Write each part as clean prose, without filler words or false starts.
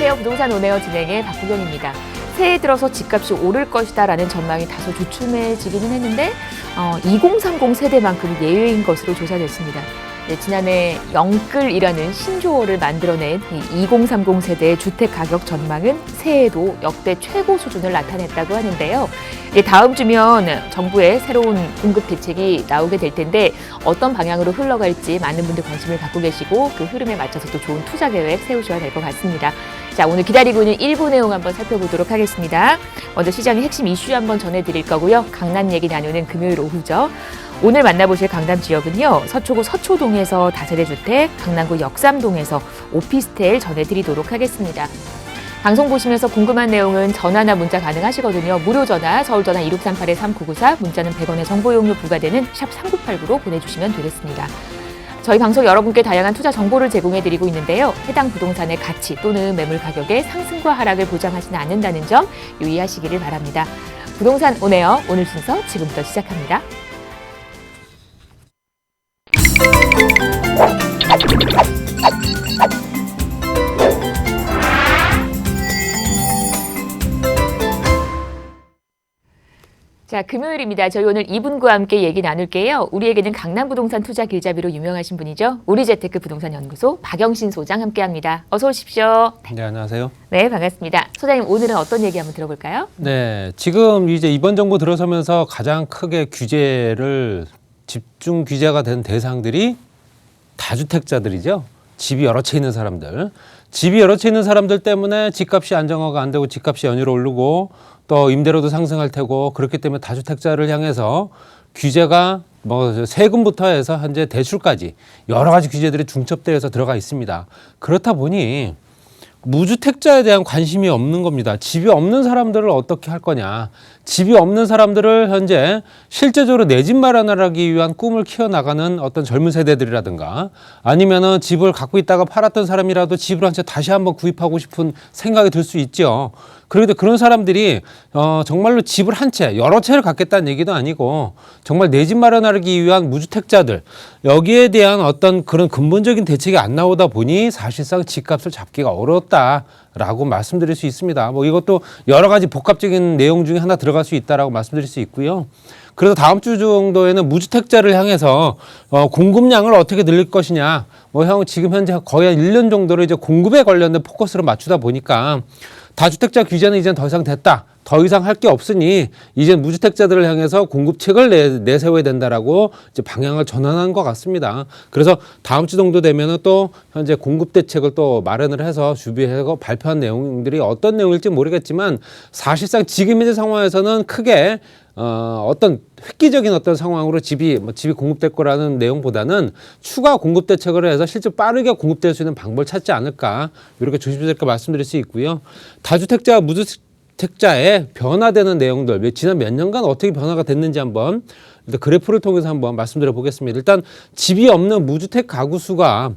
안녕하세요. 부동산 온에어 진행의 박구경입니다. 새해 들어서 집값이 오를 것이다라는 전망이 다소 주춤해지기는 했는데 2030 세대만큼 예외인 것으로 조사됐습니다. 네, 지난해 영끌이라는 신조어를 만들어낸 이 2030 세대의 주택 가격 전망은 새해에도 역대 최고 수준을 나타냈다고 하는데요. 다음 주면 정부의 새로운 공급 대책이 나오게 될 텐데 어떤 방향으로 흘러갈지 많은 분들 관심을 갖고 계시고 그 흐름에 맞춰서 또 좋은 투자 계획 세우셔야 될 것 같습니다. 자, 오늘 기다리고 있는 1부 내용 한번 살펴보도록 하겠습니다. 먼저 시장의 핵심 이슈 한번 전해드릴 거고요. 강남 얘기 나누는 금요일 오후죠. 오늘 만나보실 강남 지역은요. 서초구 서초동에서 다세대 주택, 강남구 역삼동에서 오피스텔 전해드리도록 하겠습니다. 방송 보시면서 궁금한 내용은 전화나 문자 가능하시거든요. 무료 전화 서울전화 2638-3994, 문자는 100원의 정보 이용료 부과되는 샵 3989로 보내주시면 되겠습니다. 저희 방송 여러분께 다양한 투자 정보를 제공해드리고 있는데요. 해당 부동산의 가치 또는 매물 가격의 상승과 하락을 보장하지는 않는다는 점 유의하시기를 바랍니다. 부동산 온에어 오늘 순서 지금부터 시작합니다. 자, 금요일입니다. 저희 오늘 이분과 함께 얘기 나눌게요. 우리에게는 강남부동산 투자 길잡이로 유명하신 분이죠. 우리재테크 부동산연구소 박영신 소장 함께합니다. 어서 오십시오. 네, 안녕하세요. 네, 반갑습니다. 소장님, 오늘은 어떤 얘기 한번 들어볼까요? 네, 지금 이제 이번 정부 들어서면서 가장 크게 규제를 집중 규제가 된 대상들이 다주택자들이죠. 집이 여러 채 있는 사람들. 집이 여러 채 있는 사람들 때문에 집값이 안정화가 안 되고 집값이 연이어 오르고 또 임대료도 상승할 테고 그렇기 때문에 다주택자를 향해서 규제가 세금부터 해서 현재 대출까지 여러 가지 규제들이 중첩되어서 들어가 있습니다. 그렇다 보니 무주택자에 대한 관심이 없는 겁니다. 집이 없는 사람들을 어떻게 할 거냐. 집이 없는 사람들을 현재 실제적으로 내 집 마련을 하기 위한 꿈을 키워나가는 어떤 젊은 세대들이라든가 아니면은 집을 갖고 있다가 팔았던 사람이라도 집을 한 채 다시 한번 구입하고 싶은 생각이 들 수 있죠. 그런데 그런 사람들이 정말로 집을 한 채, 여러 채를 갖겠다는 얘기도 아니고 정말 내 집 마련하기 위한 무주택자들 여기에 대한 어떤 그런 근본적인 대책이 안 나오다 보니 사실상 집값을 잡기가 어렵다라고 말씀드릴 수 있습니다. 이것도 여러 가지 복합적인 내용 중에 하나 들어갈 수 있다라고 말씀드릴 수 있고요. 그래서 다음 주 정도에는 무주택자를 향해서 공급량을 어떻게 늘릴 것이냐. 지금 현재 거의 한 1년 정도를 이제 공급에 관련된 포커스를 맞추다 보니까 다주택자 규제는 이제 더 이상 됐다. 더 이상 할 게 없으니 이제 무주택자들을 향해서 공급책을 내세워야 된다라고 이제 방향을 전환한 것 같습니다. 그래서 다음 주 정도 되면은 또 현재 공급 대책을 또 마련을 해서 준비하고 발표한 내용들이 어떤 내용일지 모르겠지만 사실상 지금 현재 상황에서는 크게 어떤 획기적인 어떤 상황으로 집이 공급될 거라는 내용보다는 추가 공급 대책을 해서 실제 빠르게 공급될 수 있는 방법을 찾지 않을까 이렇게 조심스럽게 말씀드릴 수 있고요. 다주택자, 무주택자의 변화되는 내용들 지난 몇 년간 어떻게 변화가 됐는지 한번 그래프를 통해서 한번 말씀드려 보겠습니다. 일단 집이 없는 무주택 가구 수가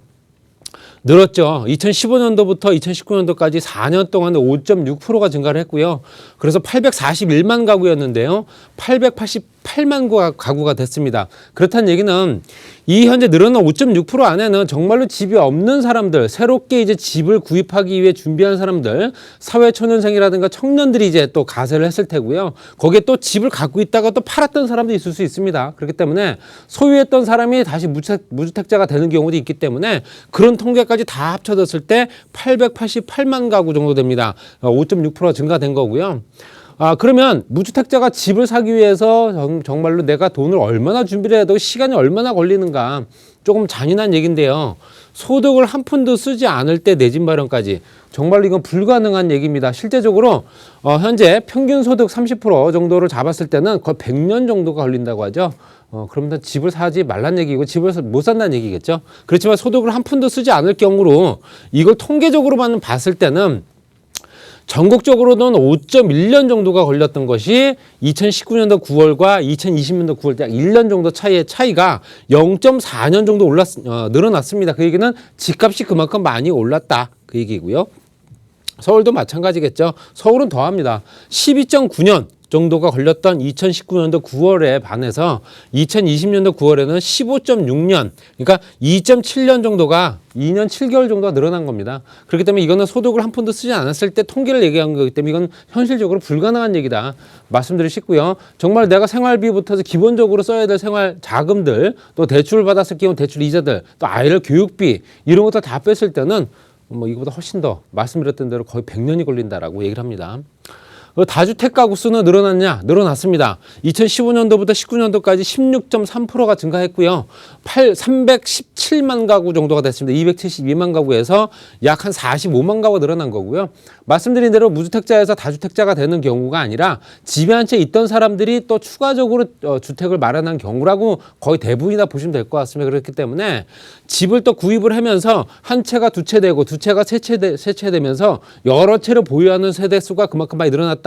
늘었죠. 2015년도부터 2019년도까지 4년 동안 5.6%가 증가를 했고요. 그래서 841만 가구였는데요. 888만 가구가 됐습니다. 그렇다는 얘기는 이 현재 늘어난 5.6% 안에는 정말로 집이 없는 사람들, 새롭게 이제 집을 구입하기 위해 준비한 사람들, 사회초년생이라든가 청년들이 이제 또 가세를 했을 테고요. 거기에 또 집을 갖고 있다가 또 팔았던 사람도 있을 수 있습니다. 그렇기 때문에 소유했던 사람이 다시 무주택자가 되는 경우도 있기 때문에 그런 통계까지 다 합쳐졌을 때 888만 가구 정도 됩니다. 5.6%가 증가된 거고요. 그러면 무주택자가 집을 사기 위해서 정말로 내가 돈을 얼마나 준비를 해도 시간이 얼마나 걸리는가 조금 잔인한 얘기인데요. 소득을 한 푼도 쓰지 않을 때 내 집 마련까지 정말로 이건 불가능한 얘기입니다. 실제적으로 현재 평균 소득 30% 정도를 잡았을 때는 거의 100년 정도가 걸린다고 하죠. 그러면 집을 사지 말란 얘기고 집을 못 산다는 얘기겠죠. 그렇지만 소득을 한 푼도 쓰지 않을 경우로 이걸 통계적으로만 봤을 때는 전국적으로는 5.1년 정도가 걸렸던 것이 2019년도 9월과 2020년도 9월 약 1년 정도 차이가 0.4년 정도 늘어났습니다. 그 얘기는 집값이 그만큼 많이 올랐다. 그 얘기고요. 서울도 마찬가지겠죠. 서울은 더합니다. 12.9년 정도가 걸렸던 2019년도 9월에 반해서 2020년도 9월에는 15.6년, 그러니까 2.7년 정도가 2년 7개월 정도가 늘어난 겁니다. 그렇기 때문에 이거는 소득을 한 푼도 쓰지 않았을 때 통계를 얘기한 거기 때문에 이건 현실적으로 불가능한 얘기다 말씀드리고 싶고요. 정말 내가 생활비부터 해서 기본적으로 써야 될 생활 자금들, 또 대출을 받았을 경우 대출 이자들, 또 아이들 교육비 이런 것들 다 뺐을 때는 뭐 이거보다 훨씬 더 말씀드렸던 대로 거의 100년이 걸린다라고 얘기를 합니다. 다주택 가구 수는 늘어났냐? 늘어났습니다. 2015년도부터 19년도까지 16.3%가 증가했고요. 317만 가구 정도가 됐습니다. 272만 가구에서 약 한 45만 가구가 늘어난 거고요. 말씀드린 대로 무주택자에서 다주택자가 되는 경우가 아니라 집에 한 채 있던 사람들이 또 추가적으로 주택을 마련한 경우라고 거의 대부분이다 보시면 될 것 같습니다. 그렇기 때문에 집을 또 구입을 하면서 한 채가 두 채 되고 두 채가 세 채 되면서 여러 채를 보유하는 세대 수가 그만큼 많이 늘어났다.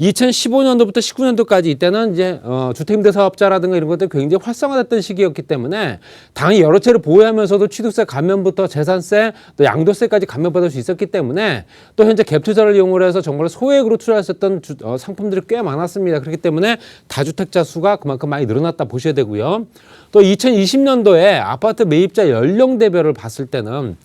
2015년도부터 19년도까지 이때는 이제 주택임대 사업자라든가 이런 것들이 굉장히 활성화됐던 시기였기 때문에 당연히 여러 채를 보유하면서도 취득세 감면부터 재산세 또 양도세까지 감면받을 수 있었기 때문에 또 현재 갭 투자를 이용을 해서 정말 소액으로 투자했었던 상품들이 꽤 많았습니다. 그렇기 때문에 다주택자 수가 그만큼 많이 늘어났다 보셔야 되고요. 또 2020년도에 아파트 매입자 연령대별을 봤을 때는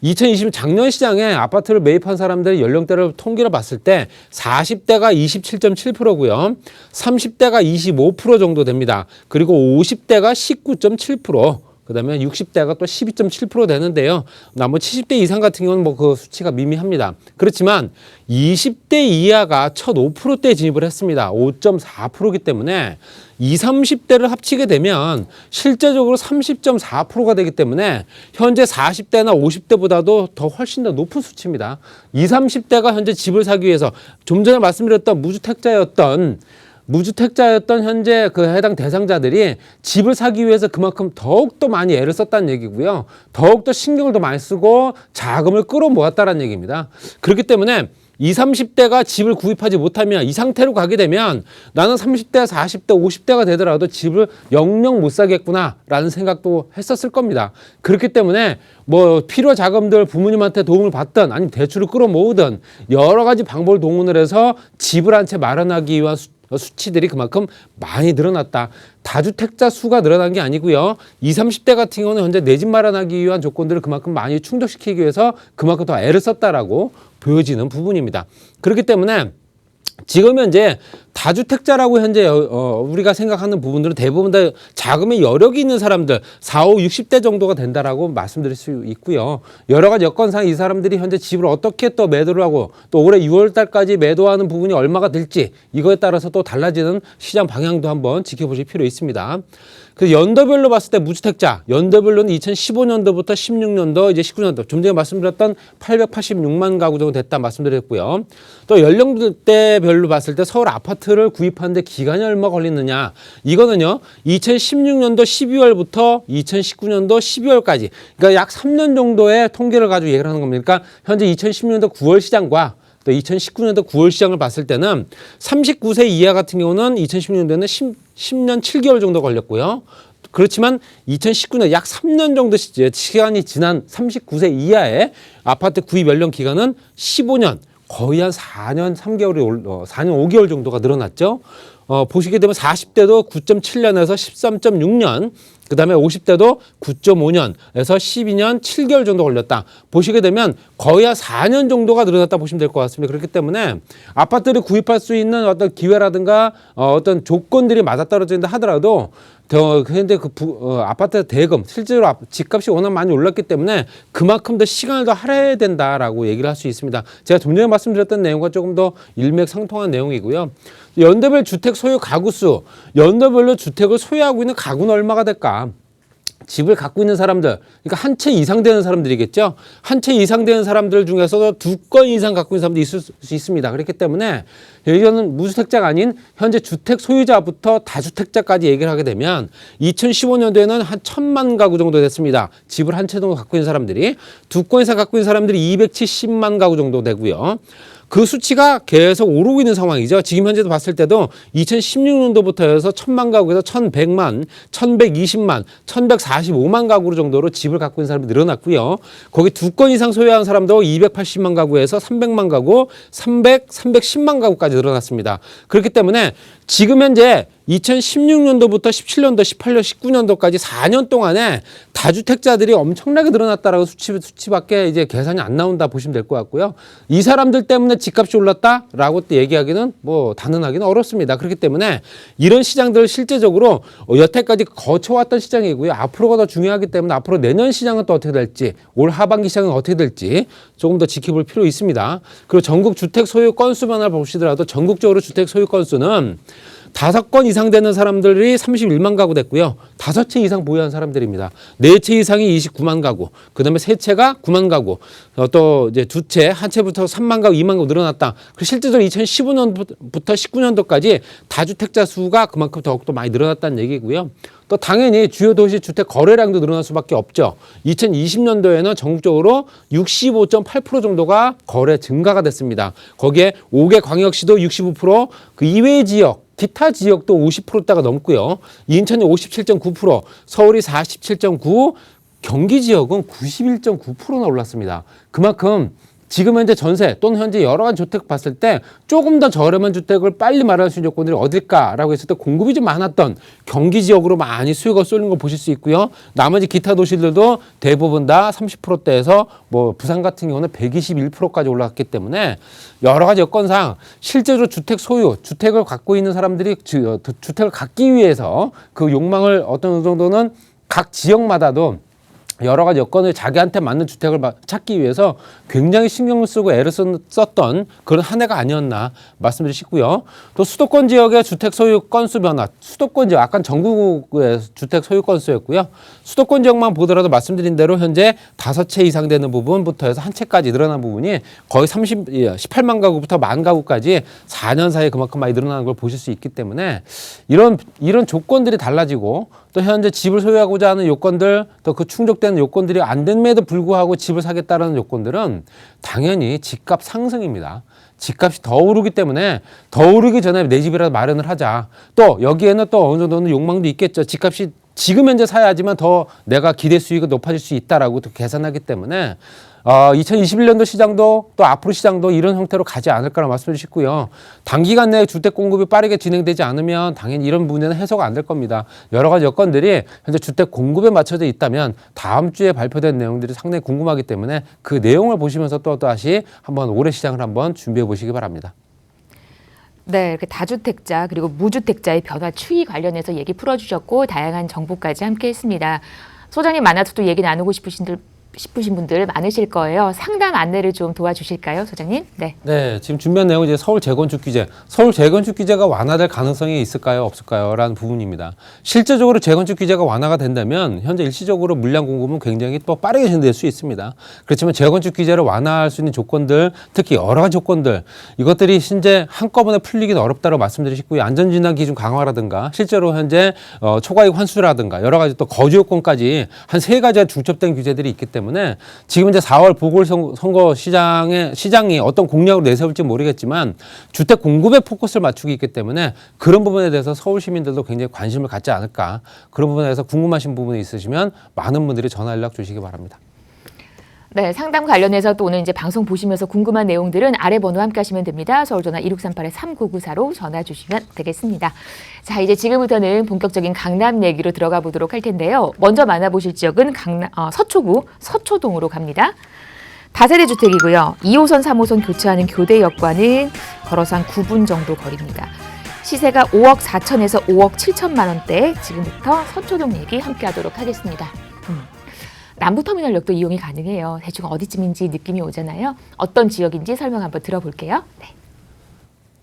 2020 작년 시장에 아파트를 매입한 사람들의 연령대를 통계를 봤을 때 40대가 27.7%고요. 30대가 25% 정도 됩니다. 그리고 50대가 19.7%. 그다음에 60대가 또 12.7% 되는데요. 나머지 70대 이상 같은 경우는 뭐 그 수치가 미미합니다. 그렇지만 20대 이하가 첫 5%대에 진입을 했습니다. 5.4%이기 때문에 20, 30대를 합치게 되면 실제적으로 30.4%가 되기 때문에 현재 40대나 50대보다도 더 훨씬 더 높은 수치입니다. 20, 30대가 현재 집을 사기 위해서 좀 전에 말씀드렸던 무주택자였던 현재 그 해당 대상자들이 집을 사기 위해서 그만큼 더욱더 많이 애를 썼다는 얘기고요. 더욱더 신경을 더 많이 쓰고 자금을 끌어모았다는 얘기입니다. 그렇기 때문에 20, 30대가 집을 구입하지 못하면 이 상태로 가게 되면 나는 30대, 40대, 50대가 되더라도 집을 영영 못 사겠구나라는 생각도 했었을 겁니다. 그렇기 때문에 뭐 필요 자금들 부모님한테 도움을 받든 아니면 대출을 끌어모으든 여러 가지 방법을 동원을 해서 집을 한 채 마련하기 위한 수치들이 그만큼 많이 늘어났다. 다주택자 수가 늘어난 게 아니고요. 20, 30대 같은 경우는 현재 내 집 마련하기 위한 조건들을 그만큼 많이 충족시키기 위해서 그만큼 더 애를 썼다라고 보여지는 부분입니다. 그렇기 때문에 지금 현재 다주택자라고 현재 우리가 생각하는 부분들은 대부분 다 자금의 여력이 있는 사람들 40, 60대 정도가 된다라고 말씀드릴 수 있고요. 여러 가지 여건상 이 사람들이 현재 집을 어떻게 또 매도를 하고 또 올해 6월 달까지 매도하는 부분이 얼마가 될지 이거에 따라서 또 달라지는 시장 방향도 한번 지켜보실 필요 있습니다. 그 연도별로 봤을 때 무주택자 연도별로는 2015년도부터 16년도 이제 19년도 좀 전에 말씀드렸던 886만 가구 정도 됐다 말씀드렸고요. 또 연령대별로 봤을 때 서울 아파트를 구입하는데 기간이 얼마 걸리느냐 이거는요 2016년도 12월부터 2019년도 12월까지 그러니까 약 3년 정도의 통계를 가지고 얘기를 하는 겁니다. 그러니까 현재 2016년도 9월 시장과 또 2019년도 9월 시장을 봤을 때는 39세 이하 같은 경우는 2016년도에는 10년 7개월 정도 걸렸고요. 그렇지만 2019년 약 3년 정도 시간이 지난 39세 이하의 아파트 구입 연령 기간은 15년 거의 한 4년 3개월이 4년 5개월 정도가 늘어났죠. 보시게 되면 40대도 9.7년에서 13.6년 그 다음에 50대도 9.5년에서 12년 7개월 정도 걸렸다. 보시게 되면 거의 한 4년 정도가 늘어났다 보시면 될 것 같습니다. 그렇기 때문에 아파트를 구입할 수 있는 어떤 기회라든가 어떤 조건들이 맞아떨어진다 하더라도 현재 아파트 대금 실제로 집값이 워낙 많이 올랐기 때문에 그만큼 더 시간을 더 할애해야 된다라고 얘기를 할 수 있습니다. 제가 좀 전에 말씀드렸던 내용과 조금 더 일맥상통한 내용이고요. 연도별 주택 소유 가구 수, 연도별로 주택을 소유하고 있는 가구는 얼마가 될까? 집을 갖고 있는 사람들, 그러니까 한 채 이상 되는 사람들이겠죠. 한 채 이상 되는 사람들 중에서도 2건 이상 갖고 있는 사람도 있을 수 있습니다. 그렇기 때문에 여기는 무주택자가 아닌 현재 주택 소유자부터 다주택자까지 얘기를 하게 되면 2015년도에는 한 1,000만 가구 정도 됐습니다. 집을 한 채 정도 갖고 있는 사람들이 2건 이상 갖고 있는 사람들이 270만 가구 정도 되고요. 그 수치가 계속 오르고 있는 상황이죠. 지금 현재도 봤을 때도 2016년도부터 해서 1000만 가구에서 1100만, 1120만, 1145만 가구 정도로 집을 갖고 있는 사람이 늘어났고요. 거기 2건 이상 소유한 사람도 280만 가구에서 300만 가구, 310만 가구까지 늘어났습니다. 그렇기 때문에 지금 현재 2016년도부터 17년도, 18년, 19년도까지 4년 동안에 다주택자들이 엄청나게 늘어났다라고 수치밖에 이제 계산이 안 나온다 보시면 될 것 같고요. 이 사람들 때문에 집값이 올랐다라고 또 얘기하기는 뭐 단언하기는 어렵습니다. 그렇기 때문에 이런 시장들을 실제적으로 여태까지 거쳐왔던 시장이고요. 앞으로가 더 중요하기 때문에 앞으로 내년 시장은 또 어떻게 될지, 올 하반기 시장은 어떻게 될지 조금 더 지켜볼 필요 있습니다. 그리고 전국 주택 소유 건수만을 보시더라도 전국적으로 주택 소유 건수는 5건 이상 되는 사람들이 31만 가구 됐고요. 5채 이상 보유한 사람들입니다. 4채 이상이 29만 가구, 그 다음에 3채가 9만 가구, 또 이제 2채, 한 채부터 3만 가구, 2만 가구 늘어났다. 그리고 실제적으로 2015년부터 19년도까지 다주택자 수가 그만큼 더욱더 많이 늘어났다는 얘기고요. 또 당연히 주요 도시 주택 거래량도 늘어날 수밖에 없죠. 2020년도에는 전국적으로 65.8% 정도가 거래 증가가 됐습니다. 거기에 5개 광역시도 65%, 그 이외의 지역, 기타 지역도 50%대가 넘고요. 인천이 57.9%, 서울이 47.9%, 경기 지역은 91.9%나 올랐습니다. 그만큼 지금 현재 전세 또는 현재 여러 가지 주택 봤을 때 조금 더 저렴한 주택을 빨리 마련할 수 있는 조건들이 어딜까라고 했을 때 공급이 좀 많았던 경기 지역으로 많이 수요가 쏠린 거 보실 수 있고요. 나머지 기타 도시들도 대부분 다 30%대에서 뭐 부산 같은 경우는 121%까지 올라갔기 때문에 여러 가지 여건상 실제로 주택 소유, 주택을 갖고 있는 사람들이 주택을 갖기 위해서 그 욕망을 어떤 정도는 각 지역마다도 여러 가지 여건을 자기한테 맞는 주택을 찾기 위해서 굉장히 신경을 쓰고 애를 썼던 그런 한 해가 아니었나 말씀드리고 싶고요. 또 수도권 지역의 주택 소유 건수 변화, 수도권 지역, 아까 전국의 주택 소유 건수였고요. 수도권 지역만 보더라도 말씀드린 대로 현재 5채 이상 되는 부분부터 해서 한 채까지 늘어난 부분이 거의 18만 가구부터 만 가구까지 4년 사이에 그만큼 많이 늘어나는 걸 보실 수 있기 때문에 이런 조건들이 달라지고 또 현재 집을 소유하고자 하는 요건들, 또 그 충족되는 요건들이 안 됨에도 불구하고 집을 사겠다는 요건들은 당연히 집값 상승입니다. 집값이 더 오르기 때문에 더 오르기 전에 내 집이라도 마련을 하자. 또 여기에는 또 어느 정도는 욕망도 있겠죠. 집값이 지금 현재 사야지만 더 내가 기대 수익이 높아질 수 있다라고 또 계산하기 때문에 2021년도 시장도 또 앞으로 시장도 이런 형태로 가지 않을까라고 말씀을 드리고요. 단기간 내에 주택 공급이 빠르게 진행되지 않으면 당연히 이런 부분에는 해소가 안 될 겁니다. 여러 가지 여건들이 현재 주택 공급에 맞춰져 있다면 다음 주에 발표된 내용들이 상당히 궁금하기 때문에 그 내용을 보시면서 또 다시 한번 올해 시장을 한번 준비해 보시기 바랍니다. 네, 이렇게 다주택자 그리고 무주택자의 변화 추이 관련해서 얘기 풀어주셨고 다양한 정보까지 함께했습니다. 소장님 만나서 또 얘기 나누고 싶으신 분들 많으실 거예요. 상담 안내를 좀 도와주실까요, 소장님? 네. 네, 지금 준비한 내용은 이제 서울 재건축 규제. 서울 재건축 규제가 완화될 가능성이 있을까요, 없을까요? 라는 부분입니다. 실제적으로 재건축 규제가 완화가 된다면 현재 일시적으로 물량 공급은 굉장히 또 빠르게 진행될 수 있습니다. 그렇지만 재건축 규제를 완화할 수 있는 조건들, 특히 여러 가지 조건들, 이것들이 현재 한꺼번에 풀리기는 어렵다고 말씀드리고 싶고요. 안전진단 기준 강화라든가 실제로 현재 초과이익 환수라든가 여러 가지 또 거주 요건까지 한 3가지가 중첩된 규제들이 있기 때문에 지금 이제 4월 보궐선거 시장이 어떤 공약으로 내세울지 모르겠지만 주택 공급에 포커스를 맞추고 있기 때문에 그런 부분에 대해서 서울 시민들도 굉장히 관심을 갖지 않을까. 그런 부분에 대해서 궁금하신 부분이 있으시면 많은 분들이 전화 연락 주시기 바랍니다. 네, 상담 관련해서 또 오늘 이제 방송 보시면서 궁금한 내용들은 아래 번호 함께 하시면 됩니다. 서울 전화 2638-3994로 전화 주시면 되겠습니다. 자, 이제 지금부터는 본격적인 강남 얘기로 들어가 보도록 할 텐데요. 먼저 만나보실 지역은 서초구 서초동으로 갑니다. 다세대 주택이고요. 2호선, 3호선 교체하는 교대역과는 걸어서 한 9분 정도 거리입니다. 시세가 5억 4천에서 5억 7천만 원대. 지금부터 서초동 얘기 함께 하도록 하겠습니다. 남부터미널역도 이용이 가능해요. 대충 어디쯤인지 느낌이 오잖아요. 어떤 지역인지 설명 한번 들어볼게요.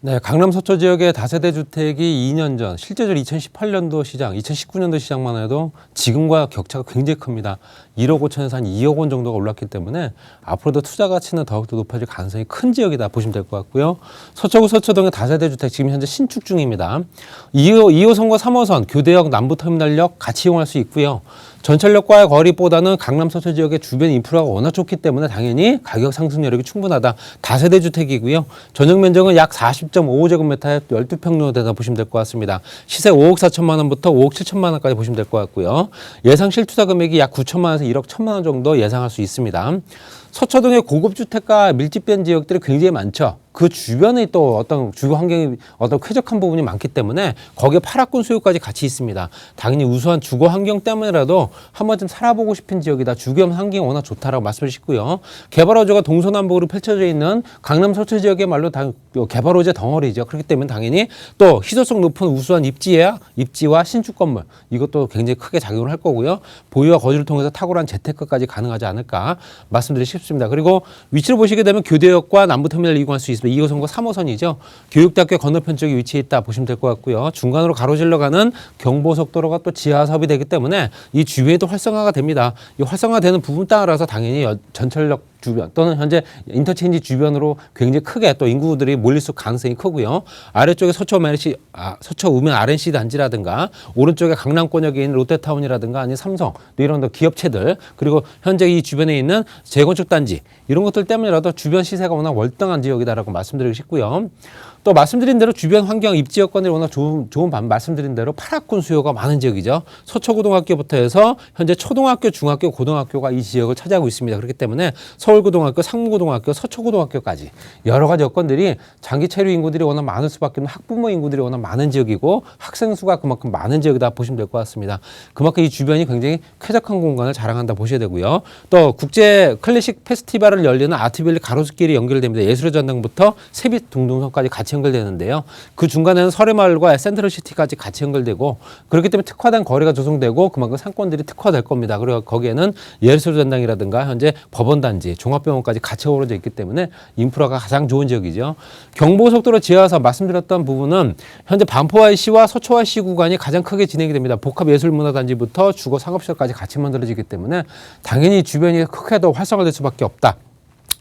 네, 강남 서초 지역의 다세대 주택이 2년 전, 실제적으로 2018년도 시장, 2019년도 시장만 해도 지금과 격차가 굉장히 큽니다. 1억 5천에서 한 2억 원 정도가 올랐기 때문에 앞으로도 투자 가치는 더욱더 높아질 가능성이 큰 지역이다 보시면 될 것 같고요. 서초구 서초동의 다세대 주택 지금 현재 신축 중입니다. 2호선과 3호선, 교대역, 남부터미널역 같이 이용할 수 있고요. 전철역과의 거리보다는 강남 서초 지역의 주변 인프라가 워낙 좋기 때문에 당연히 가격 상승 여력이 충분하다. 다세대 주택이고요. 전용 면적은 약 40.55제곱미터에 12평 되다 보시면 될 것 같습니다. 시세 5억 4천만 원부터 5억 7천만 원까지 보시면 될 것 같고요. 예상 실투자 금액이 약 9천만 원에서 1억 1천만 원 정도 예상할 수 있습니다. 서초동의 고급 주택과 밀집된 지역들이 굉장히 많죠. 그 주변에 또 어떤 주거 환경이 어떤 쾌적한 부분이 많기 때문에 거기에 파라군 수요까지 같이 있습니다. 당연히 우수한 주거 환경 때문에라도 한 번쯤 살아보고 싶은 지역이다. 주거 환경이 워낙 좋다라고 말씀을 드리고요. 개발 호재가 동서남북으로 펼쳐져 있는 강남 서초 지역의말로 개발 호재 덩어리죠. 그렇기 때문에 당연히 또 희소성 높은 우수한 입지와 신축 건물 이것도 굉장히 크게 작용을 할 거고요. 보유와 거주를 통해서 탁월한 재테크까지 가능하지 않을까 말씀드리고 싶습니다. 그리고 위치를 보시게 되면 교대역과 남부터미널 이용할 수 있습니다. 2호선과 3호선이죠. 교육대학교 건너편 쪽에 위치해 있다 보시면 될 것 같고요. 중간으로 가로질러 가는 경부고속도로가 또 지하 사업이 되기 때문에 이 주변에도 활성화가 됩니다. 이 활성화되는 부분 따라서 당연히 전철역 주변 또는 현재 인터체인지 주변으로 굉장히 크게 또 인구들이 몰릴 수 가능성이 크고요. 아래쪽에 서초 우면 RNC 단지라든가 오른쪽에 강남권역에 있는 롯데타운이라든가 아니면 삼성 이런 기업체들 그리고 현재 이 주변에 있는 재건축 단지 이런 것들 때문이라도 주변 시세가 워낙 월등한 지역이다라고 말씀드리고 싶고요. 또 말씀드린 대로 주변 환경 입지 여건들이 워낙 좋은 말씀드린 대로 파라군 수요가 많은 지역이죠. 서초고등학교부터 해서 현재 초등학교, 중학교, 고등학교가 이 지역을 차지하고 있습니다. 그렇기 때문에 서울고등학교, 상무고등학교, 서초고등학교까지 여러 가지 여건들이 장기 체류 인구들이 워낙 많을 수밖에 없는 학부모 인구들이 워낙 많은 지역이고 학생 수가 그만큼 많은 지역이다 보시면 될 것 같습니다. 그만큼 이 주변이 굉장히 쾌적한 공간을 자랑한다 보셔야 되고요. 또 국제 클래식 페스티벌을 열리는 아트밸리 가로수길이 연결됩니다. 예술의 전당부터 세빛 둥둥선까지 같이 연결되는데요. 그 중간에는 설해마을과 센트럴시티까지 같이 연결되고 그렇기 때문에 특화된 거리가 조성되고 그만큼 상권들이 특화될 겁니다. 그리고 거기에는 예술의 전당이라든가 현재 법원단지, 종합병원까지 같이 어우러져 있기 때문에 인프라가 가장 좋은 지역이죠. 경부고속도로 지하사 말씀드렸던 부분은 현재 반포IC와 서초IC 구간이 가장 크게 진행이 됩니다. 복합예술문화단지부터 주거 상업시설까지 같이 만들어지기 때문에 당연히 주변이 크게 더 활성화될 수밖에 없다.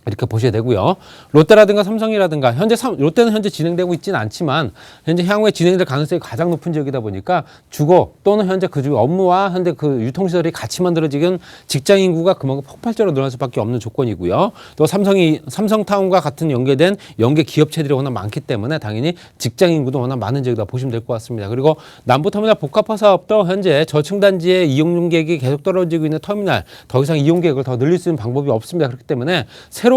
이렇게 보셔야 되고요. 롯데라든가 삼성이라든가 롯데는 현재 진행되고 있지는 않지만 현재 향후에 진행될 가능성이 가장 높은 지역이다 보니까 주거 또는 현재 그 업무와 현재 그 유통시설이 같이 만들어지는 직장 인구가 그만큼 폭발적으로 늘어날 수밖에 없는 조건이고요. 또 삼성타운과 같은 연계된 연계 기업체들이 워낙 많기 때문에 당연히 직장 인구도 워낙 많은 지역이다 보시면 될 것 같습니다. 그리고 남부터미널 복합화 사업도 현재 저층단지의 이용객이 계속 떨어지고 있는 터미널 더 이상 이용객을 더 늘릴 수 있는 방법이 없습니다. 그렇기 때문에 새롭게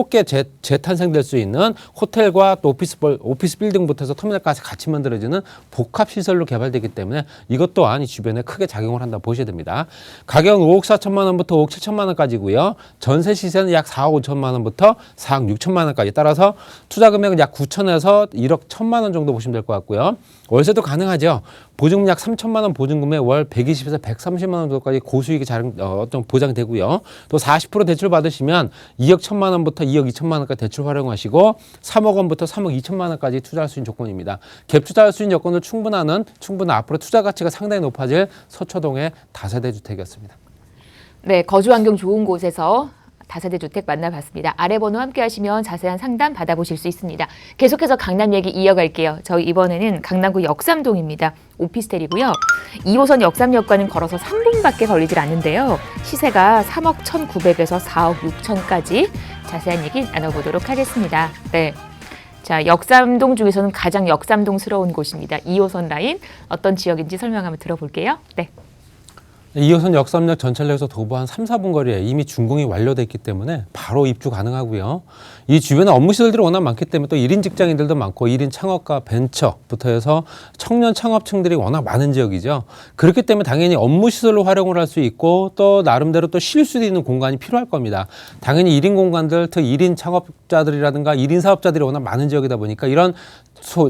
재탄생될 수 있는 호텔과 또 오피스 빌딩부터 해서 터미널까지 같이 만들어지는 복합시설로 개발되기 때문에 이것 또한 이 주변에 크게 작용을 한다 보셔야 됩니다. 가격은 5억 4천만 원부터 5억 7천만 원까지고요. 전세 시세는 약 4억 5천만 원부터 4억 6천만 원까지 따라서 투자 금액은 약 9천에서 1억 1천만 원 정도 보시면 될 것 같고요. 월세도 가능하죠. 보증금 약 3천만 원 보증금에 월 120에서 130만 원 정도까지 고수익이 어떤 보장되고요. 또 40% 대출 받으시면 2억 1천만 원부터 2억 2천만 원까지 대출 활용하시고 3억 원부터 3억 2천만 원까지 투자할 수 있는 조건입니다. 갭 투자할 수 있는 여건을 충분한 앞으로 투자 가치가 상당히 높아질 서초동의 다세대 주택이었습니다. 네, 거주 환경 좋은 곳에서 다세대 주택 만나봤습니다. 아래 번호 함께 하시면 자세한 상담 받아보실 수 있습니다. 계속해서 강남 얘기 이어갈게요. 저희 이번에는 강남구 역삼동입니다. 오피스텔이고요. 2호선 역삼역과는 걸어서 3분밖에 걸리질 않는데요. 시세가 3억 1,900에서 4억 6천까지 자세한 얘기 나눠보도록 하겠습니다. 네. 자, 역삼동 중에서는 가장 역삼동스러운 곳입니다. 2호선 라인 어떤 지역인지 설명 한번 들어볼게요. 네. 2호선 역삼역 전철역에서 도보 한 3, 4분 거리에 이미 준공이 완료돼 있기 때문에 바로 입주 가능하고요. 이 주변에 업무 시설들이 워낙 많기 때문에 또 1인 직장인들도 많고 1인 창업가 벤처부터 해서 청년 창업층들이 워낙 많은 지역이죠. 그렇기 때문에 당연히 업무 시설로 활용을 할 수 있고 또 나름대로 또 쉴 수 있는 공간이 필요할 겁니다. 당연히 1인 공간들, 특히 1인 창업자들이라든가 1인 사업자들이 워낙 많은 지역이다 보니까 이런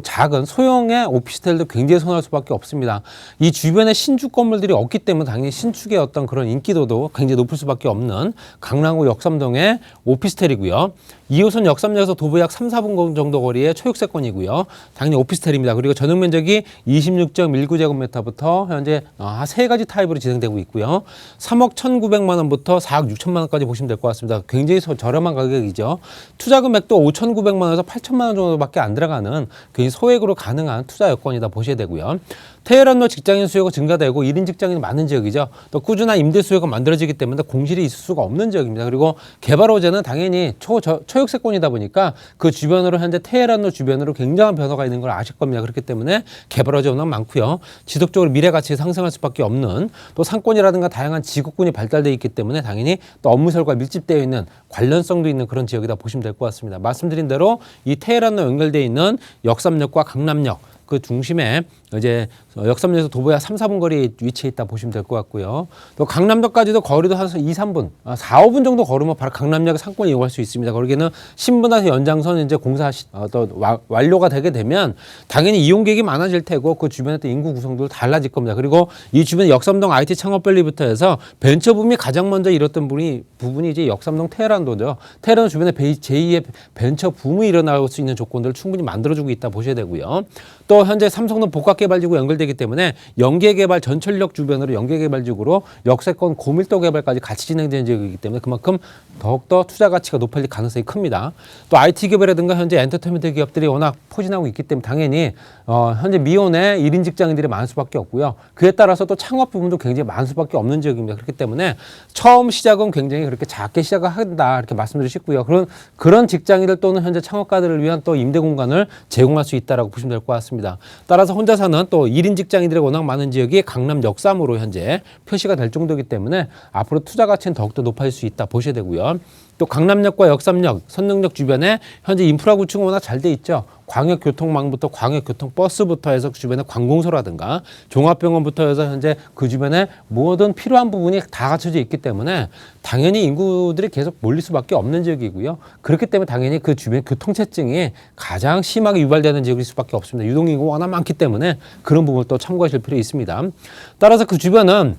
작은 소형의 오피스텔도 굉장히 선호할 수밖에 없습니다. 이 주변에 신축 건물들이 없기 때문에 당연히 신축의 어떤 그런 인기도도 굉장히 높을 수밖에 없는 강남구 역삼동의 오피스텔이고요. 2호선 역삼역에서 도보 약 3, 4분 정도 거리의 초역세권이고요. 당연히 오피스텔입니다. 그리고 전용 면적이 26.19제곱미터부터 현재 3가지 타입으로 진행되고 있고요. 3억 1,900만 원부터 4억 6천만 원까지 보시면 될 것 같습니다. 굉장히 저렴한 가격이죠. 투자 금액도 5,900만 원에서 8천만 원 정도밖에 안 들어가는 굉장히 소액으로 가능한 투자 여건이다 보셔야 되고요. 테헤란로 직장인 수요가 증가되고 1인 직장인이 많은 지역이죠. 또 꾸준한 임대 수요가 만들어지기 때문에 공실이 있을 수가 없는 지역입니다. 그리고 개발 호재는 당연히 초역세권이다 보니까 그 주변으로 현재 테헤란로 주변으로 굉장한 변화가 있는 걸 아실 겁니다. 그렇기 때문에 개발 호재 워낙 많고요. 지속적으로 미래 가치가 상승할 수밖에 없는 또 상권이라든가 다양한 지구군이 발달되어 있기 때문에 당연히 또 업무설과 밀집되어 있는 관련성도 있는 그런 지역이다 보시면 될 것 같습니다. 말씀드린 대로 이 테헤란로 연결되어 있는 역삼역과 강남역 그 중심에 이제 역삼역에서 도보약 3, 4분 거리에 위치해 있다 보시면 될 것 같고요. 또 강남역까지도 거리도 한 2, 3분, 4, 5분 정도 걸으면 바로 강남역의 상권을 이용할 수 있습니다. 거기에는 신분당에서 연장선 이제 공사 또 완료가 되게 되면 당연히 이용객이 많아질 테고 그 주변에 또 인구 구성도 달라질 겁니다. 그리고 이 주변 역삼동 IT 창업밸리부터 해서 벤처붐이 가장 먼저 일었던 부분이 이제 역삼동 테헤란도죠. 테헤란도 주변에 제2의 벤처붐이 일어날 수 있는 조건들을 충분히 만들어주고 있다 보셔야 되고요. 또 현재 삼성동 복합개발지구 연결되기 때문에 연계개발 전철역 주변으로 연계개발지구로 역세권 고밀도 개발까지 같이 진행되는 지역이기 때문에 그만큼 더욱더 투자 가치가 높을 가능성이 큽니다. 또 IT 기업이라든가 현재 엔터테인먼트 기업들이 워낙 포진하고 있기 때문에 당연히 현재 미혼의 1인 직장인들이 많을 수밖에 없고요. 그에 따라서 또 창업 부분도 굉장히 많을 수밖에 없는 지역입니다. 그렇기 때문에 처음 시작은 굉장히 그렇게 작게 시작을 한다 이렇게 말씀드리고 싶고요. 그런 직장인들 또는 현재 창업가들을 위한 또 임대 공간을 제공할 수 있다라고 보시면 될 것 같습니다. 따라서 혼자 사는 또 1인 직장인들이 워낙 많은 지역이 강남 역삼으로 현재 표시가 될 정도이기 때문에 앞으로 투자 가치는 더욱더 높아질 수 있다 보셔야 되고요. 또 강남역과 역삼역, 선릉역 주변에 현재 인프라 구축은 워낙 잘 돼 있죠. 광역교통망부터 광역교통버스부터 해서 그 주변에 관공서라든가 종합병원부터 해서 현재 그 주변에 모든 필요한 부분이 다 갖춰져 있기 때문에 당연히 인구들이 계속 몰릴 수밖에 없는 지역이고요. 그렇기 때문에 당연히 그 주변 교통체증이 가장 심하게 유발되는 지역일 수밖에 없습니다. 유동인구가 워낙 많기 때문에 그런 부분을 또 참고하실 필요가 있습니다. 따라서 그 주변은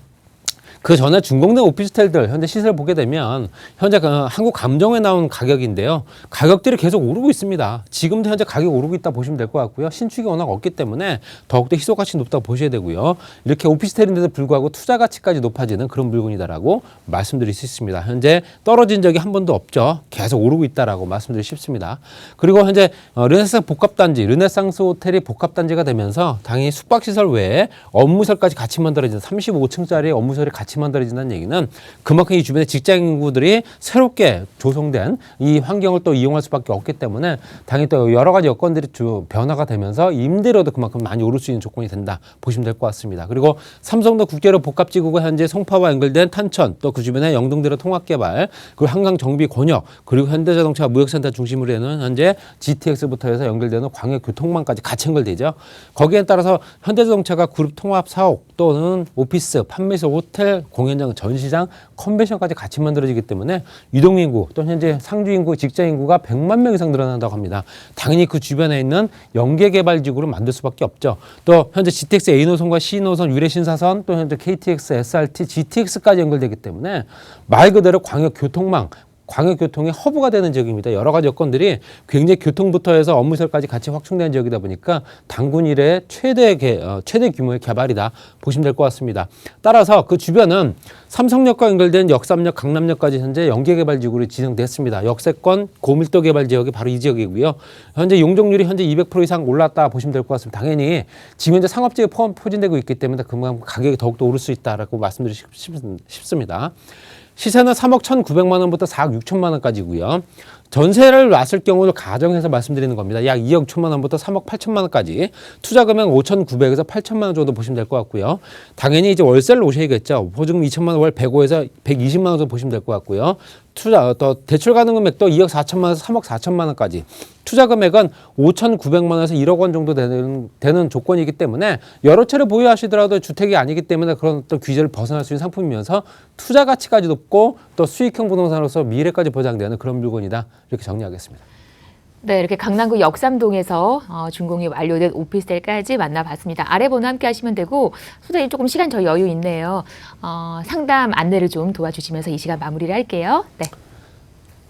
그 전에 준공된 오피스텔들 현재 시세를 보게 되면 현재 한국감정에 나온 가격인데요. 가격들이 계속 오르고 있습니다. 지금도 현재 가격이 오르고 있다 보시면 될 것 같고요. 신축이 워낙 없기 때문에 더욱더 희소가치 높다고 보셔야 되고요. 이렇게 오피스텔인데도 불구하고 투자 가치까지 높아지는 그런 물건이다라고 말씀드릴 수 있습니다. 현재 떨어진 적이 한 번도 없죠. 계속 오르고 있다라고 말씀드리고 싶습니다. 그리고 현재 르네상스 복합단지, 르네상스 호텔이 복합단지가 되면서 당연히 숙박시설 외에 업무설까지 같이 만들어지는 35층짜리 업무설이 같이 만들어진다는 얘기는 그만큼 이 주변에 직장 인구들이 새롭게 조성된 이 환경을 또 이용할 수밖에 없기 때문에 당연히 또 여러 가지 여건들이 변화가 되면서 임대료도 그만큼 많이 오를 수 있는 조건이 된다 보시면 될 것 같습니다. 그리고 삼성도 국제로 복합지구가 현재 송파와 연결된 탄천 또 그 주변에 영동대로 통합개발 그리고 한강 정비 권역 그리고 현대자동차 무역센터 중심으로 되는 현재 GTX부터 해서 연결되는 광역교통망까지 같이 연결되죠. 거기에 따라서 현대자동차가 그룹 통합 사옥 또는 오피스, 판매소, 호텔 공연장, 전시장, 컨벤션까지 같이 만들어지기 때문에 유동인구 또 현재 상주인구, 직장인구가 100만 명 이상 늘어난다고 합니다. 당연히 그 주변에 있는 연계개발지구를 만들 수밖에 없죠. 또 현재 GTX A노선과 C노선, 유래신사선 또 현재 KTX, SRT, GTX까지 연결되기 때문에 말 그대로 광역교통망 광역교통의 허브가 되는 지역입니다. 여러 가지 여건들이 굉장히 교통부터 해서 업무설까지 같이 확충되는 지역이다 보니까 단군 이래 최대 규모의 개발이다 보시면 될 것 같습니다. 따라서 그 주변은 삼성역과 연결된 역삼역, 강남역까지 현재 연계개발지구로 지정됐습니다. 역세권 고밀도 개발 지역이 바로 이 지역이고요. 현재 용적률이 현재 200% 이상 올랐다 보시면 될 것 같습니다. 당연히 지금 현재 상업지에 포진되고 있기 때문에 그만큼 가격이 더욱더 오를 수 있다라고 말씀드리고 싶습니다. 시세는 3억 1,900만 원부터 4억 6천만 원까지고요. 전세를 놨을 경우를 가정해서 말씀드리는 겁니다. 약 2억 1천만 원부터 3억 8천만 원까지 투자 금액 5,900에서 8천만 원 정도 보시면 될 것 같고요. 당연히 이제 월세를 놓으셔야겠죠. 보증금 2천만 원 월 105에서 120만 원 정도 보시면 될 것 같고요. 또 대출 가능 금액도 2억 4천만 원에서 3억 4천만 원까지. 투자 금액은 5,900만 원에서 1억 원 정도 되는 조건이기 때문에 여러 채를 보유하시더라도 주택이 아니기 때문에 그런 또 규제를 벗어날 수 있는 상품이면서 투자 가치까지 높고 또 수익형 부동산으로서 미래까지 보장되는 그런 물건이다. 이렇게 정리하겠습니다. 네, 이렇게 강남구 역삼동에서 준공이 완료된 오피스텔까지 만나봤습니다. 아래 번호 함께 하시면 되고 소장님 조금 시간 저 여유 있네요. 상담 안내를 좀 도와주시면서 이 시간 마무리를 할게요. 네.